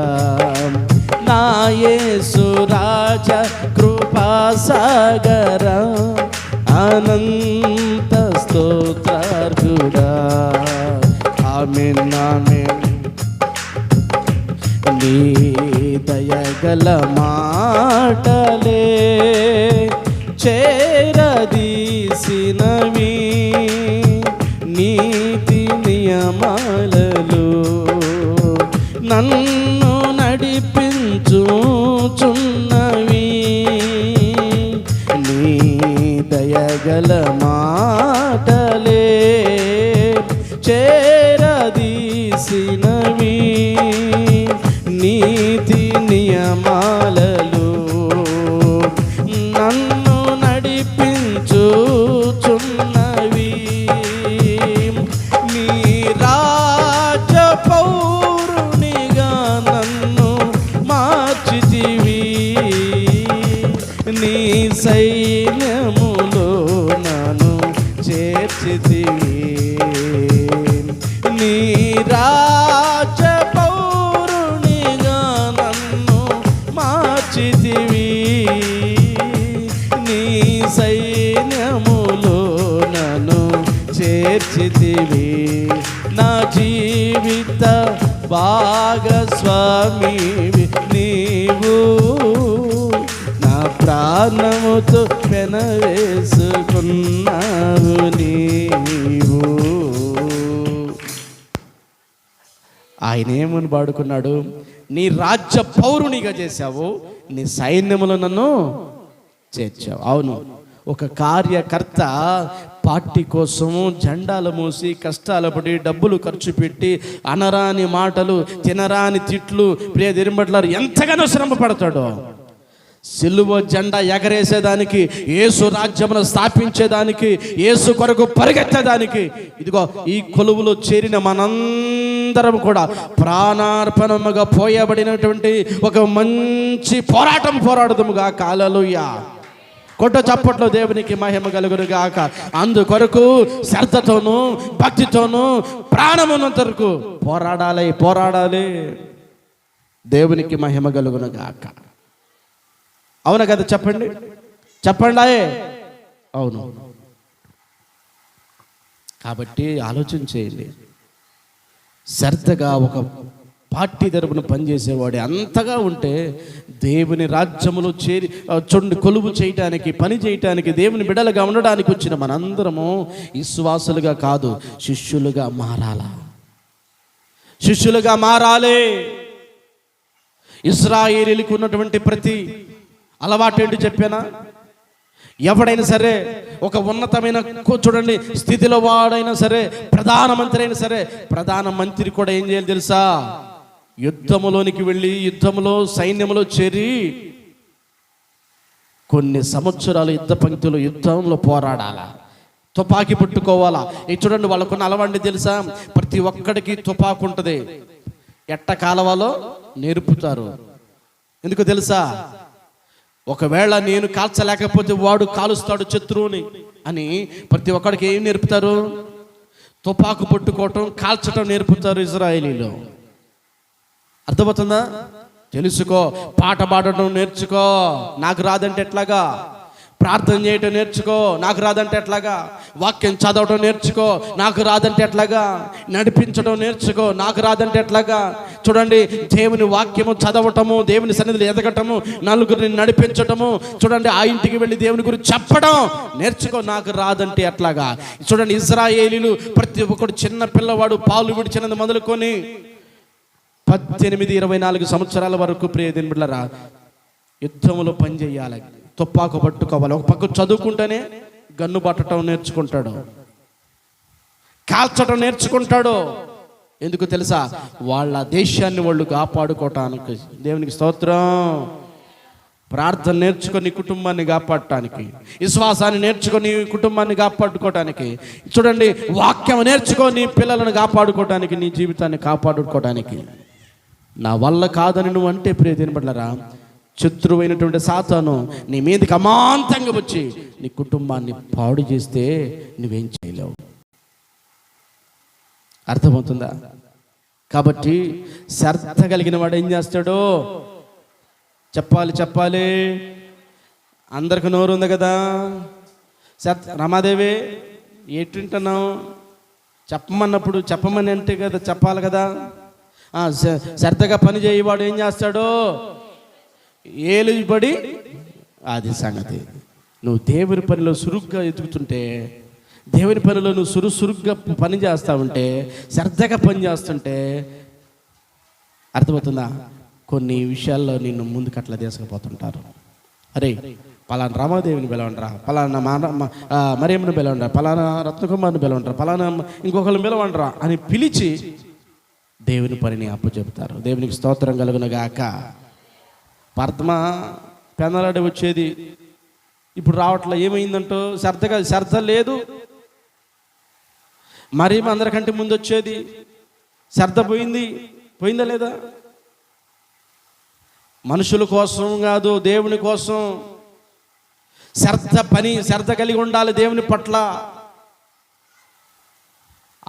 నా యేసు రాజ కృపా సాగర అనంత స్తోత్రార్హుడా. ఆమేన్ ఆమేన్. నీ దయగల మాటలే చేరదీసినవి, నీతి నియమాలలో నన్ను నడిపించుచున్నవి. నీ దయగల మాటలే చేరదీసినవి, నీతి నియమాలలో నన్ను నడిపించుచున్నవి. నీ రాజ పౌరునిగా నన్ను మార్చితివి, నీ సైన్యములో నన్ను చేర్చితివి. నీ రాజ పౌరునిగా నన్ను మార్చితివి, నీ సైన్యములో నన్ను చేర్చితివి. నా జీవిత భాగస్వామివి నీవు, నా ప్రాణముతో పెనవేసుకున్నావు నీవు. ఆయన ఏమని పాడుకున్నాడు? నీ రాజ్య పౌరునిగా చేశావు, నీ సైన్యములో నన్ను చేర్చావు. అవును, ఒక కార్యకర్త పార్టీ కోసము జెండాలు మోసి కష్టాలు పడి డబ్బులు ఖర్చు పెట్టి అనరాని మాటలు తినరాని తిట్లు ప్రియ దిరింబట్లారు ఎంతగానో శ్రమ పడతాడో. సిలువ జెండా ఎగరేసేదానికి, యేసు రాజ్యమును స్థాపించేదానికి, యేసు కొరకు పరిగెత్తేదానికి ఇదిగో ఈ కొలువులో చేరిన మనందరం కూడా ప్రాణార్పణముగా పోయబడినటువంటి ఒక మంచి పోరాటం పోరాడదుముగా. హల్లెలూయా. కొట్ట చప్పట్లో దేవునికి మహిమ కలుగును గాక. అందుకొరకు శ్రద్ధతోనూ భక్తితోనూ ప్రాణమున్నంత వరకు పోరాడాలి. దేవునికి మహిమ కలుగును గాక. అవునా కదా? చెప్పండి అవును. కాబట్టి ఆలోచన చేయండి. శ్రద్ధగా ఒక పార్టీ తరపున పనిచేసేవాడు అంతగా ఉంటే దేవుని రాజ్యములో చేరి కొలువు చేయటానికి, పని చేయటానికి, దేవుని బిడ్డలుగా ఉండడానికి వచ్చిన మనందరము విశ్వాసులుగా కాదు, శిష్యులుగా మారాలి. ఇశ్రాయేలీయులకు ఉన్నటువంటి ప్రతి అలవాటు ఏంటి చెప్పానా? ఎవడైనా సరే, ఒక ఉన్నతమైన చూడండి స్థితిలో వాడైనా సరే, ప్రధానమంత్రి అయినా సరే, ప్రధానమంత్రి కూడా ఏం చేయాలి తెలుసా? యుద్ధములోనికి వెళ్ళి యుద్ధములో సైన్యములో చేరి కొన్ని సంవత్సరాలు యుద్ధంలో పోరాడాలా, తుపాకీ పట్టుకోవాలా. ఇది చూడండి, వాళ్ళకున్న అలవాటు తెలుసా? ప్రతి ఒక్కడికి తుపాకు ఉంటుంది. ఎట్ట కాలవాలో నేర్పుతారు. ఎందుకు తెలుసా? ఒకవేళ నేను కాల్చలేకపోతే వాడు కాలుస్తాడు శత్రువుని అని ప్రతి ఒక్కడికి ఏం నేర్పుతారు? తుపాకు పట్టుకోవటం, కాల్చటం నేర్పుతారు ఇశ్రాయేలీలో. అర్థమవుతుందా? తెలుసుకో. పాట పాడటం నేర్చుకో, నాకు రాదంటే ఎట్లాగా. ప్రార్థన చేయటం నేర్చుకో, నాకు రాదంటే ఎట్లాగా. వాక్యం చదవటం నేర్చుకో, నాకు రాదంటే ఎట్లాగా. నడిపించడం నేర్చుకో, నాకు రాదంటే ఎట్లాగా. చూడండి, దేవుని వాక్యము చదవటము, దేవుని సన్నిధిలో ఎదగటము, నలుగురిని నడిపించటము, చూడండి ఆ ఇంటికి వెళ్ళి దేవుని గురించి చెప్పడం నేర్చుకో, నాకు రాదంటే ఎట్లాగా. చూడండి, ఇశ్రాయేలీలు ప్రతి ఒక్కడు చిన్న పిల్లవాడు పాలు విడిచినది మొదలుకొని 18-24 సంవత్సరాల వరకు ప్రియ దేవుని బిడ్డలారా యుద్ధంలో పని చేయాలి, తుపాకు పట్టుకోవాలి. ఒక పక్క చదువుకుంటేనే గన్ను పట్టడం నేర్చుకుంటాడు, కాల్చడం నేర్చుకుంటాడు. ఎందుకు తెలుసా? వాళ్ళ దేశాన్ని వాళ్ళు కాపాడుకోవటానికి. దేవునికి స్తోత్రం. ప్రార్థన నేర్చుకొని కుటుంబాన్ని కాపాడటానికి, విశ్వాసాన్ని నేర్చుకొని కుటుంబాన్ని కాపాడుకోవటానికి, చూడండి వాక్యం నేర్చుకొని పిల్లలను కాపాడుకోవటానికి, నీ జీవితాన్ని కాపాడుకోవటానికి. నా వల్ల కాదని నువ్వు అంటే ప్రియ దేవుని బిడ్డలారా, శత్రువైనటువంటి సాతాను నీ మీదకి అమాంతంగా వచ్చి నీ కుటుంబాన్ని పాడు చేస్తే నువ్వేం చేయలేవు. అర్థమవుతుందా? కాబట్టి శ్రద్ధ కలిగిన వాడు ఏం చేస్తాడో చెప్పాలి. అందరికి నోరు ఉంది కదా. రమాదేవి ఏంటింటున్నావు? చెప్పమన్నప్పుడు చెప్పమని అంటే కదా చెప్పాలి కదా. శ్రద్ధగా పని చేయవాడు ఏం చేస్తాడో ఏలుబడి. అది సంగతి. నువ్వు దేవుని పనిలో సురుగ్గా ఎదుగుతుంటే, దేవుని పనిలో నువ్వు సురుగ్గా పని చేస్తూ ఉంటే, శ్రద్ధగా పని చేస్తుంటే, అర్థమవుతుందా? కొన్ని విషయాల్లో నిన్ను ముందుకు అట్లా తీసుకుపోతుంటారు. అరే పలానా రామాదేవిని పిలవండ్రా, పలానా మరియమ్మని పిలవండ్రా, పలానా రత్నకుమార్ని పిలవండ్రా, పలానా ఇంకొకరిని పిలవండ్రా అని పిలిచి దేవుని పనిని అప్పచెబుతారు. దేవునికి స్తోత్రం కలుగును గాక. పద్మ పెనలాడి వచ్చేది, ఇప్పుడు రావట్లే. ఏమైందంటో శ్రద్ధ లేదు. మరి అందరికంటే ముందు వచ్చేది, శ్రద్ధ పోయిందా లేదా? మనుషుల కోసం కాదు, దేవుని కోసం శ్రద్ధ కలిగి ఉండాలి దేవుని పట్ల.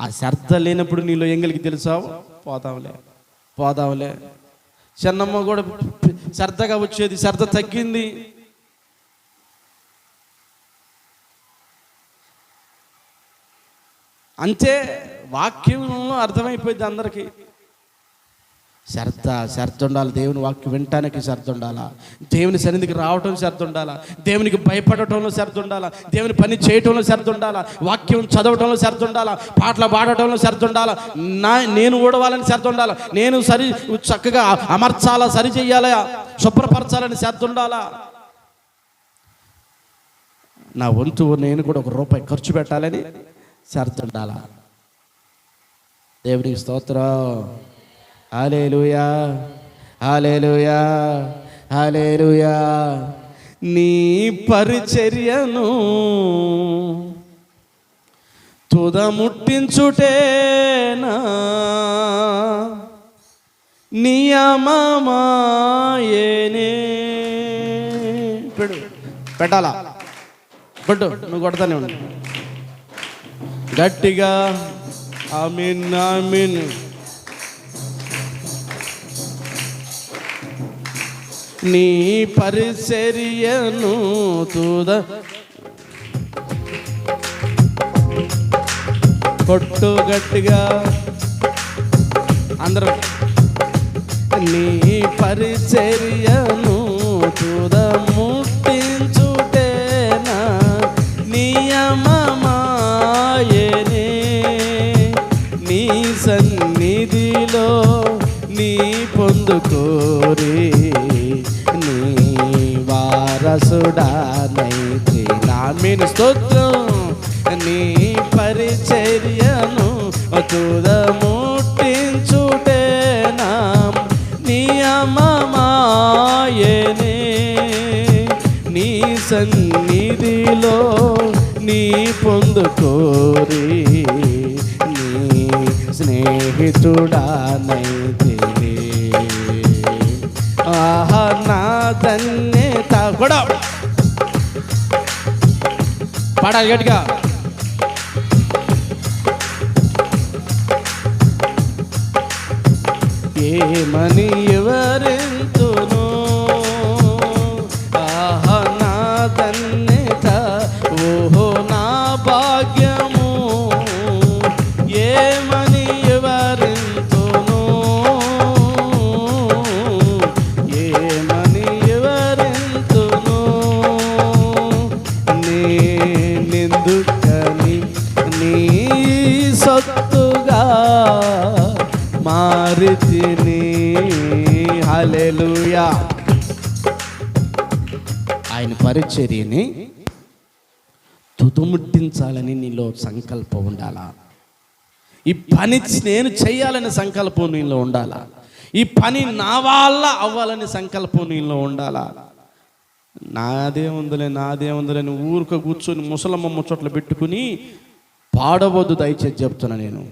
ఆ శ్రద్ధ లేనప్పుడు నీలో ఎంగలికి తెలుసావు, పోదాంలే. చెన్నమ్మ కూడా శ్రద్ధగా వచ్చేది, శ్రద్ధ తగ్గింది. అంతే, వాక్యంలో అర్థమైపోయింది అందరికీ. శ్రద్ధ ఉండాలి. దేవుని వాక్యం వినటానికి శ్రద్ధ ఉండాలా, దేవుని సన్నిధికి రావటం శ్రద్ధ ఉండాలా, దేవునికి భయపడటంలో శ్రద్ధ ఉండాలా, దేవుని పని చేయటంలో శ్రద్ధ ఉండాలా, వాక్యం చదవటంలో శ్రద్ధ ఉండాలా, పాటలు పాడటంలో శ్రద్ధ ఉండాలా, నేను ఓడవాలని శ్రద్ధ ఉండాలా, నేను చక్కగా అమర్చాలా, సరి చెయ్యాలా, శుభ్రపరచాలని శ్రద్ధ ఉండాలా. నా వంతు నేను కూడా ₹1 ఖర్చు పెట్టాలని శ్రద్ధ ఉండాలా. దేవునికి స్తోత్రం. హల్లెలూయా, హల్లెలూయా, హల్లెలూయా. నీ పరిచర్యను తుదముట్టించుటేనా నియమమాయేనే. పెట్టాలా? పెట్టు, నువ్వు కొడతానే ఉండు గట్టిగా. ఆమీన్, ఆమీన్. నీ పరిచర్యను కొట్టు గట్టిగా అందరూ. నీ పరిచర్యను ముట్టించుటేనా నియమమాయేనే. నీ సన్నిధిలో నీ పొందుకోరి నీ వారసుడానైతే. ఆమేన్, స్తోత్రం. నీ పరిచర్యను తుదముట్టించుటేనా నియమమాయేనే. నీ సన్నిధిలో నీ పొందుకోరి నీ స్నేహితుడానైతే. ఆహా నా ధన్యత. కూడా పాడాలి గట్టిగా. ఏమని వివరింతు మారితిని. హల్లెలూయా. ఆయన పరిచర్యని తుదుముట్టించాలని నీలో సంకల్పం ఉండాలా. ఈ పని నేను చేయాలనే సంకల్పం నీలో ఉండాలా. ఈ పని నా వల్ల అవ్వాలని సంకల్పం నీలో ఉండాలా. నాదే ఉందిలే అని ఊరిక కూర్చొని ముసలమ్మ ముచ్చట్లు పెట్టుకుని పాడవద్దు. దయచేసి చెప్తున్నా, నేను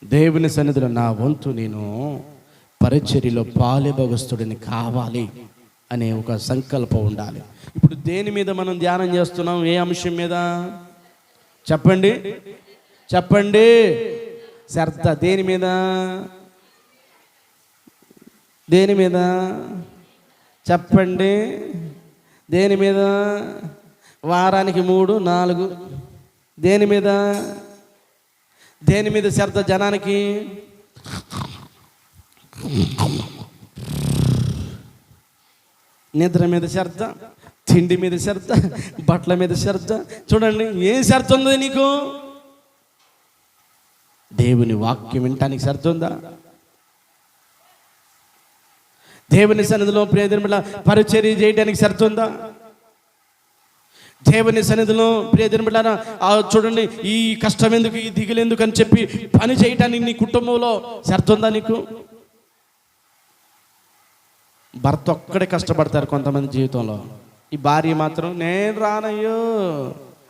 దేవుని సన్నిధిలో నా వంతు నేను పరిచర్యలో పాలుభాగస్తుడిని కావాలి అనే ఒక సంకల్పం ఉండాలి. ఇప్పుడు దేని మీద మనం ధ్యానం చేస్తున్నాం? ఏ అంశం మీద చెప్పండి? శ్రద్ధ. దేని మీద? చెప్పండి. దేని మీద? వారానికి 3, 4. దేని మీద శ్రద్ధ జనానికి? నిద్ర మీద శ్రద్ధ, తిండి మీద శ్రద్ధ, బట్టల మీద శ్రద్ధ. చూడండి, ఏం శ్రద్ధ ఉంది నీకు? దేవుని వాక్యం వినటానికి శ్రద్ధ ఉందా? దేవుని సన్నిధిలో ప్రియదిన పరిచర్య చేయడానికి శ్రద్ధ ఉందా? దేవుని సన్నిధిలో ప్రియదిన బిడ్డ చూడండి, ఈ కష్టం ఎందుకు, ఈ దిగులు ఎందుకు అని చెప్పి పని చేయటానికి నీ కుటుంబంలో శ్రద్ధ ఉందా నీకు? భర్త ఒక్కడే కష్టపడతారు కొంతమంది జీవితంలో. ఈ భార్య మాత్రం నేను రానయ్యో,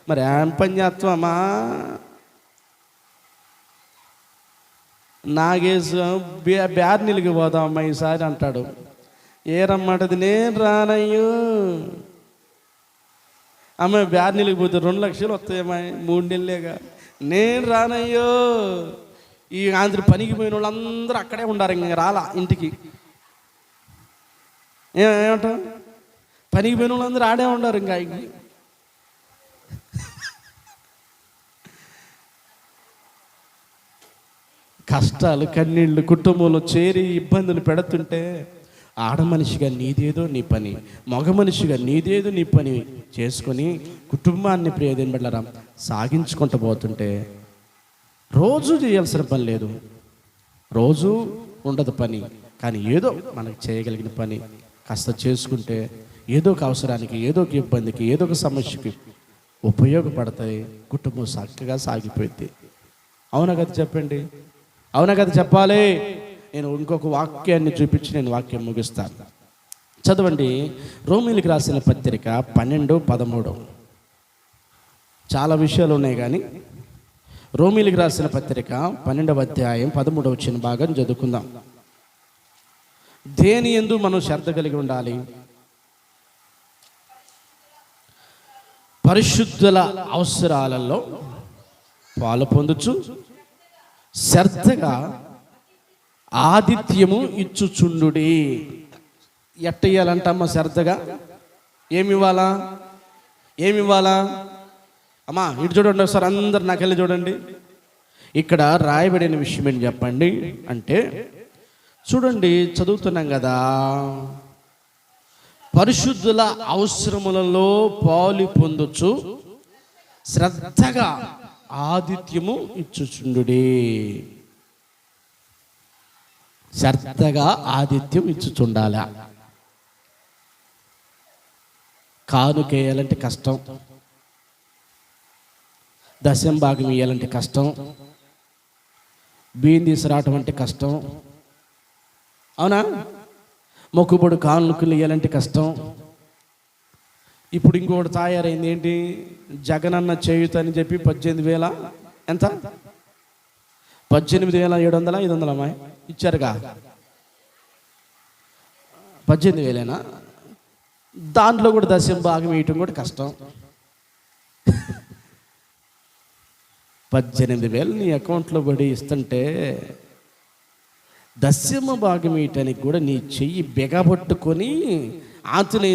మరి ఏం పని చేస్తామా, నాగేసు బ్యార్నీళ్ళకి పోదామమ్మా ఈసారి అంటాడు. ఏ రమ్మంటది, నేను రానయ్యో. అమ్మాయి బ్యార్నీళ్ళకి పోతే 2 లక్షలు వస్తాయమ్మా, 3 నెలలేగా. నేను రానయ్యో. ఈ ఆంధ్ర పనికి పోయిన వాళ్ళందరూ అక్కడే ఉండారు, ఇంకా రాలా ఇంటికి. ఏమంటాం? పనికి పోయిన వాళ్ళందరూ ఆడే ఉండారు ఇంకా. కష్టాలు కన్నీళ్ళు కుటుంబంలో చేరి ఇబ్బందులు పెడుతుంటే ఆడ మనిషిగా నీదేదో నీ పని, మగ మనిషిగా నీదేదో నీ పని చేసుకొని కుటుంబాన్ని ప్రియదేని బిడ్డలారా సాగించుకుంటూ పోతుంటే రోజు చేయాల్సిన పని లేదు, రోజు ఉండదు పని. కానీ ఏదో మనకు చేయగలిగిన పని కాస్త చేసుకుంటే ఏదో ఒక అవసరానికి, ఏదో ఒక ఇబ్బందికి, ఏదో ఒక సమస్యకి ఉపయోగపడతాయి. కుటుంబం చక్కగా సాగిపోయింది. అవునా కదా? చెప్పండి. అవునా కదా? చెప్పాలి. నేను ఇంకొక వాక్యాన్ని చూపించి నేను వాక్యం ముగిస్తాను. చదవండి, రోమీయులకు రాసిన పత్రిక 12:13. చాలా విషయాలు ఉన్నాయి కానీ రోమీయులకు రాసిన పత్రిక 12వ అధ్యాయం 13వ వచ్చిన భాగం చదువుకుందాం. దేని యందు మనం శ్రద్ధ కలిగి ఉండాలి? పరిశుద్ధుల అవసరాలలో పాలు పొందుచు శ్రద్ధగా ఆతిథ్యము ఇచ్చుచుండుడి. ఎట్ట ఇవ్వాలంటమ్మా శ్రద్ధగా? ఏమివ్వాలా? అమ్మా ఇటు చూడండి ఒకసారి, అందరు నాకెళ్ళి చూడండి. ఇక్కడ రాయబడిన విషయం ఏంటి చెప్పండి అంటే, చూడండి చదువుతున్నాం కదా, పరిశుద్ధుల అవసరములలో పాలు పొందుచు శ్రద్ధగా ఆతిథ్యము ఇచ్చుచుండుడి. శ్రద్ధగా ఆతిథ్యం ఇచ్చుచుండాలా? కానుకేయాలంటే కష్టం, దశం భాగం ఇవ్వాలంటే కష్టం, బియ్యం తీసుకురావటం అంటే కష్టం. అవునా? మొక్కుబడి కానుకలు ఇవ్వాలంటే కష్టం. ఇప్పుడు ఇంకొకటి తయారైంది ఏంటి, జగనన్న చేయుత అని చెప్పి 18,000 ఎంత 18,700 500 అమ్మాయి ఇచ్చారుగా, 18,000. దాంట్లో కూడా దశం భాగం వేయటం కూడా కష్టం. 18,000 నీ అకౌంట్లో పడి ఇస్తుంటే దశమ భాగం వేయటానికి కూడా నీ చెయ్యి బెగబట్టుకొని ఆతుని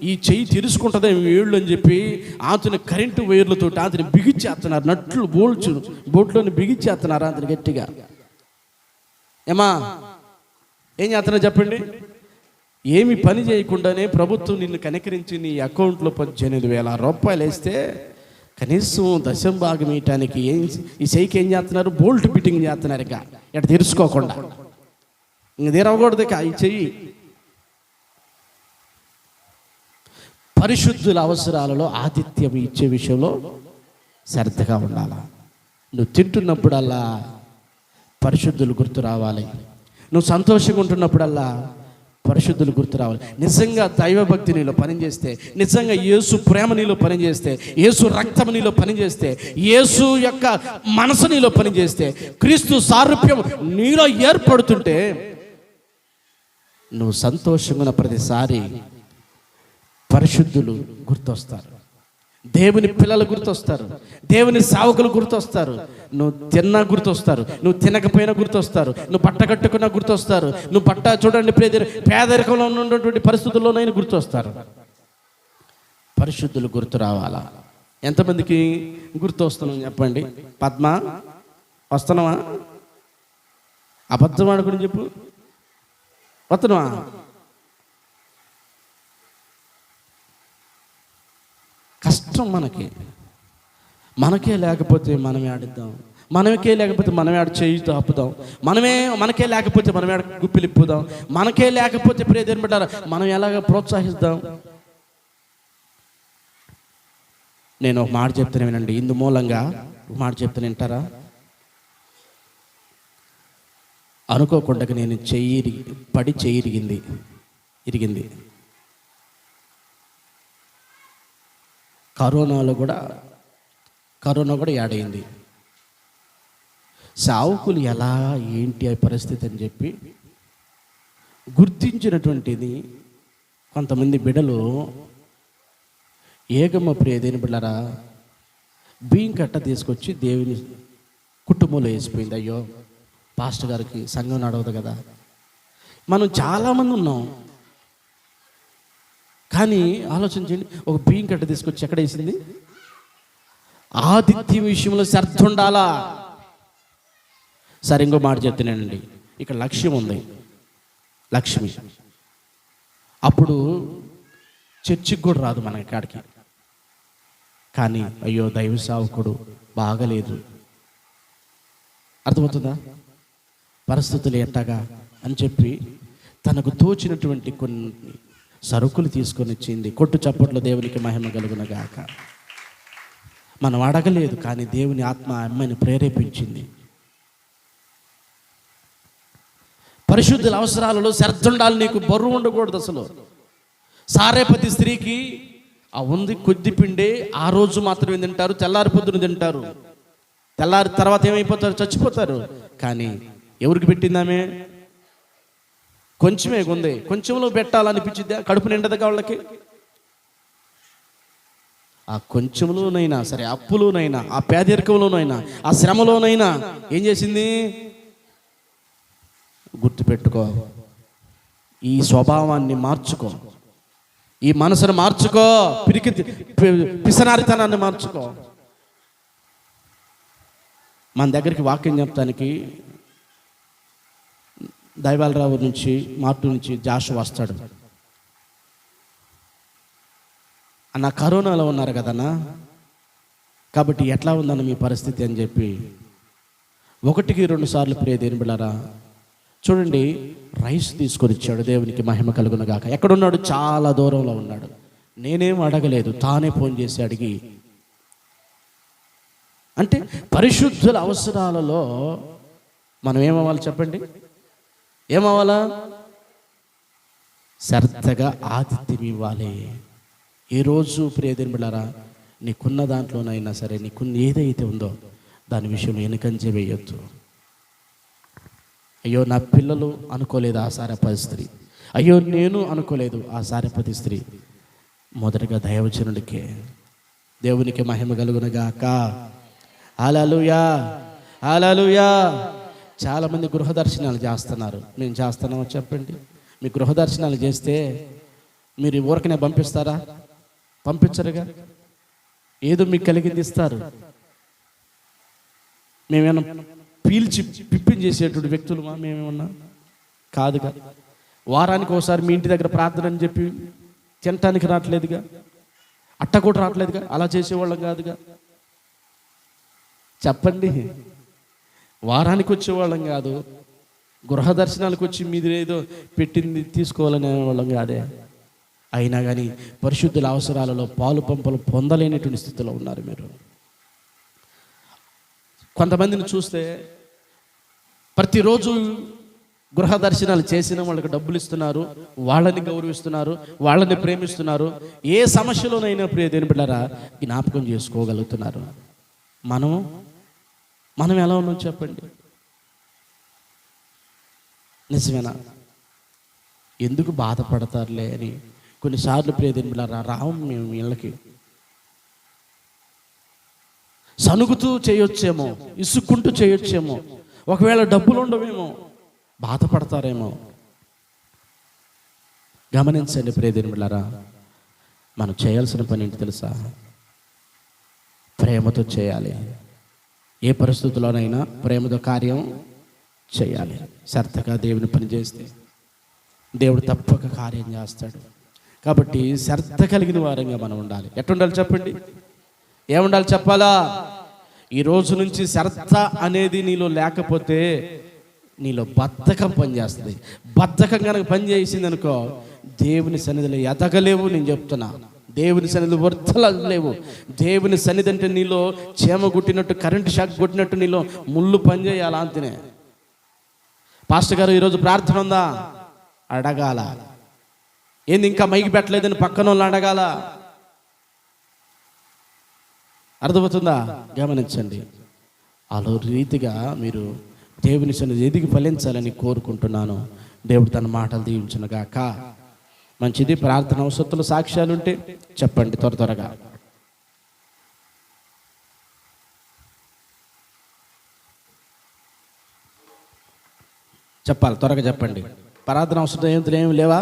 ఈ చెయ్యి తెరుచుకుంటుందా వేళ్ళు అని చెప్పి ఆతుని కరెంటు వైర్లతో ఆతుని బిగిచ్చేస్తున్నారు, నట్లు బోట్లోని బిగిచ్చేస్తున్నారు ఆతుని గట్టిగా. ఏమా ఏం చేస్తున్నారు చెప్పండి? ఏమి పని చేయకుండానే ప్రభుత్వం నిన్ను కనికరించి నీ అకౌంట్లో 18,000 రూపాయలు వేస్తే కనీసం దశం భాగం వేయటానికి ఈ చెయ్యికి ఏం చేస్తున్నారు? బోల్ట్ ఫిట్టింగ్ చేస్తున్నారు. ఇక ఇటు తీర్చుకోకుండా ఇంక తీరవకూడదు ఈ చెయ్యి. పరిశుద్ధుల అవసరాలలో ఆతిథ్యం ఇచ్చే విషయంలో శ్రద్ధగా ఉండాలా. నువ్వు తింటున్నప్పుడల్లా పరిశుద్ధులు గుర్తు రావాలి. నువ్వు సంతోషంగా ఉంటున్నప్పుడల్లా పరిశుద్ధులు గుర్తు రావాలి. నిజంగా దైవభక్తి నీలో పనిచేస్తే, నిజంగా యేసు ప్రేమ నీలో పనిచేస్తే, యేసు రక్తం నీలో పనిచేస్తే, యేసు యొక్క మనసు నీలో పనిచేస్తే, క్రీస్తు సారూప్యం నీలో ఏర్పడుతుంటే నువ్వు సంతోషంగా ఉన్న ప్రతిసారి పరిశుద్ధులు గుర్తొస్తారు, దేవుని పిల్లలు గుర్తొస్తారు, దేవుని సేవకులు గుర్తొస్తారు. నువ్వు తిన్నా గుర్తొస్తారు, నువ్వు తినకపోయినా గుర్తొస్తారు, నువ్వు బట్ట కట్టుకున్నా గుర్తొస్తారు, నువ్వు బట్ట చూడండి పేదరికంలో ఉన్నటువంటి పరిస్థితుల్లోనైనా గుర్తొస్తారు. పరిశుద్ధులు గుర్తు రావాలా. ఎంతమందికి గుర్తు వస్తున్నాం చెప్పండి? పద్మ వస్తున్నావా? అబద్ధం ఆడుకుని చెప్పు, వస్తున్నావా? కష్టం మనకే లేకపోతే మనమే ఆడిద్దాం, మనకే లేకపోతే మనమే ఆడ చేయితో ఆపుదాం, మనకే లేకపోతే మనమే ఆడ గుప్పిలిప్పుదాం, మనకే లేకపోతే ప్రియదేని బిడ్డారా మనం ఎలాగ ప్రోత్సహిద్దాం. నేను ఒక మాట చెప్తాను వినండి, ఇందు మూలంగా ఒక మాట చెప్తాను వింటారా? అనుకోకుండా నేను పడి చెయ్యి ఇరిగింది. కరోనా కూడా యాడ్ అయింది. సావుకులు ఎలా ఏంటి ఆ పరిస్థితి అని చెప్పి గుర్తించినటువంటిది కొంతమంది బిడ్డలు ఏగమ్మ ప్రియదేని బిడ్డలారా బియ్యం కట్ట తీసుకొచ్చి దేవుని కుటుంబంలో వేసిపోయింది. అయ్యో పాస్టర్ గారికి సంఘం నడవదు కదా. మనం చాలామంది ఉన్నాం, కానీ ఆలోచించండి, ఒక బియ్యం కట్ట తీసుకొచ్చి ఎక్కడ వేసింది? ఆతిథ్యం విషయంలో శ్రద్ధ ఉండాలా. సరే ఇంకో మాట చెప్తున్నానండి, ఇక్కడ లక్ష్యం ఉంది, లక్ష్మి. అప్పుడు చర్చికి కూడా రాదు మన కాడికి, కానీ అయ్యో దైవ సేవకుడు బాగలేదు, అర్థమవుతుందా పరిస్థితులు ఎట్టగా అని చెప్పి తనకు తోచినటువంటి కొన్ని సరుకులు తీసుకొని వచ్చింది. కొట్టు చప్పట్లో దేవునికి మహిమ కలుగునగాక. మనం అడగలేదు, కానీ దేవుని ఆత్మ అమ్మని ప్రేరేపించింది. పరిశుద్ధుల అవసరాలలో శ్రద్ధ ఉండాలి, నీకు బరువు ఉండకూడదు. అసలు సారేపతి స్త్రీకి ఆ ఉంది కొద్ది పిండే, ఆ రోజు మాత్రమే తింటారు, తెల్లారి పొద్దున తింటారు, తెల్లారి తర్వాత ఏమైపోతారు? చచ్చిపోతారు. కానీ ఎవరికి పెట్టిందామే? కొంచెమే ఉంది, కొంచెంలో పెట్టాలనిపించింది, కడుపు నిండదుగా వాళ్ళకి. ఆ కొంచెంలోనైనా సరే, అప్పులోనైనా, ఆ పేదరికంలోనైనా, ఆ శ్రమలోనైనా ఏం చేసింది? గుర్తుపెట్టుకో, ఈ స్వభావాన్ని మార్చుకో, ఈ మనసును మార్చుకో, పిసనారితనాన్ని మార్చుకో. మన దగ్గరికి వాక్యం చెప్తానికి దైవాలరావు నుంచి మార్టు నుంచి జాషు వస్తాడు. అన్న కరోనాలో ఉన్నారు కదన్నా, కాబట్టి ఎట్లా ఉందన్న మీ పరిస్థితి అని చెప్పి 1-2 సార్లు ప్రియదేని బిడ్డలారా చూడండి రైస్ తీసుకొని ఇచ్చాడు. దేవునికి మహిమ కలుగునగాక. ఎక్కడున్నాడు? చాలా దూరంలో ఉన్నాడు. నేనేం అడగలేదు, తానే ఫోన్ చేసి అడిగి. అంటే పరిశుద్ధుల అవసరాలలో మనం ఏమవ్వాలి చెప్పండి? ఏమవ్వాలా? శ్రద్ధగా ఆతిథ్యం ఇవ్వాలి. ఈరోజు ప్రియదేని బిడ్డలారా నీకున్న దాంట్లోనైనా సరే, నీకున్న ఏదైతే ఉందో దాని విషయంలో వెనుకంజ వేయొద్దు. అయ్యో నా పిల్లలు అనుకోలేదు ఆ సారెపతి స్త్రీ, అయ్యో నేను అనుకోలేదు ఆ సారెపతి స్త్రీ. మొదటగా దైవజనుడికే. దేవునికి మహిమ కలుగునగాక. హల్లెలూయా, హల్లెలూయా. చాలామంది గృహ దర్శనాలు చేస్తున్నారు. మేము చేస్తున్నామో చెప్పండి? మీ గృహ దర్శనాలు చేస్తే మీరు ఊరికనే పంపిస్తారా? పంపించరుగా. ఏదో మీకు కలిగింది ఇస్తారు. మేమేమన్నా పీల్చి పిప్పించేసేటువంటి వ్యక్తులమా? మేమేమన్నా కాదుగా. వారానికి ఒకసారి మీ ఇంటి దగ్గర ప్రార్థన అని చెప్పి తినటానికి రావట్లేదుగా, అట్ట కూడా రావట్లేదుగా, అలా చేసేవాళ్ళం కాదుగా. చెప్పండి. వారానికి వచ్చేవాళ్ళం కాదు, గృహ దర్శనాలకు వచ్చి మీది ఏదో పెట్టింది తీసుకోవాలనే వాళ్ళం కాదే. అయినా కానీ పరిశుద్ధుల అవసరాలలో పాలు పంపలు పొందలేనటువంటి స్థితిలో ఉన్నారు మీరు. కొంతమందిని చూస్తే ప్రతిరోజు గృహ దర్శనాలు చేసిన వాళ్ళకి డబ్బులు ఇస్తున్నారు, వాళ్ళని గౌరవిస్తున్నారు, వాళ్ళని ప్రేమిస్తున్నారు. ఏ సమస్యలోనైనా ప్రియ దేవుని బిడ్డలారా జ్ఞాపకం చేసుకోగలుగుతున్నారు. మనం ఎలా ఉన్నాం చెప్పండి? నిజమేనా? ఎందుకు బాధపడతారులే అని కొన్నిసార్లు ప్రియ దేవుని బిడ్డలారా రాము మేము ఇళ్ళకి. సనుగుతూ చేయొచ్చేమో, ఇసుక్కుంటూ చేయొచ్చేమో, ఒకవేళ డబ్బులు ఉండవేమో, బాధపడతారేమో. గమనించండి ప్రియ దేవుని బిడ్డలారా, మనం చేయాల్సిన పని ఏంటి తెలుసా? ప్రేమతో చేయాలి. ఏ పరిస్థితుల్లోనైనా ప్రేమతో కార్యం చేయాలి. శ్రద్ధగా దేవుని పని చేస్తే దేవుడు తప్పక కార్యం చేస్తాడు. కాబట్టి శ్రద్ధ కలిగిన వారంగా మనం ఉండాలి. ఎట్టుండాలి చెప్పండి? ఏముండాలి చెప్పాలా? ఈ రోజు నుంచి శ్రద్ధ అనేది నీలో లేకపోతే నీలో బద్ధకం పనిచేస్తుంది. బద్ధకం కనుక పని చేసింది అనుకో, దేవుని సన్నిధిలో ఎదగలేవు. నేను చెప్తున్నా, దేవుని సన్నిధిలో వర్ధలేవు. దేవుని సన్నిధి అంటే నీలో చీమ గుట్టినట్టు, కరెంటు షాక్ కొట్టినట్టు నీలో ముళ్ళు పని చేయాలి. అంతనే పాస్టర్ గారు ఈరోజు ప్రార్థన ఉందా అడగాల. ఏంది ఇంకా మైకి పెట్టలేదని పక్కన వాళ్ళు అడగాల. అర్థమవుతుందా? గమనించండి. అలా రీతిగా మీరు దేవుని సన్నిధి ఎదిగి ఫలించాలని కోరుకుంటున్నాను. దేవుడు తన మాటలు దీవించునుగాక. మంచిది. ప్రార్థన అవసరతులు సాక్ష్యాలు ఉంటే చెప్పండి త్వరగా. చెప్పాలి, త్వరగా చెప్పండి. ప్రార్థన అవసరం ఏమి లేవా?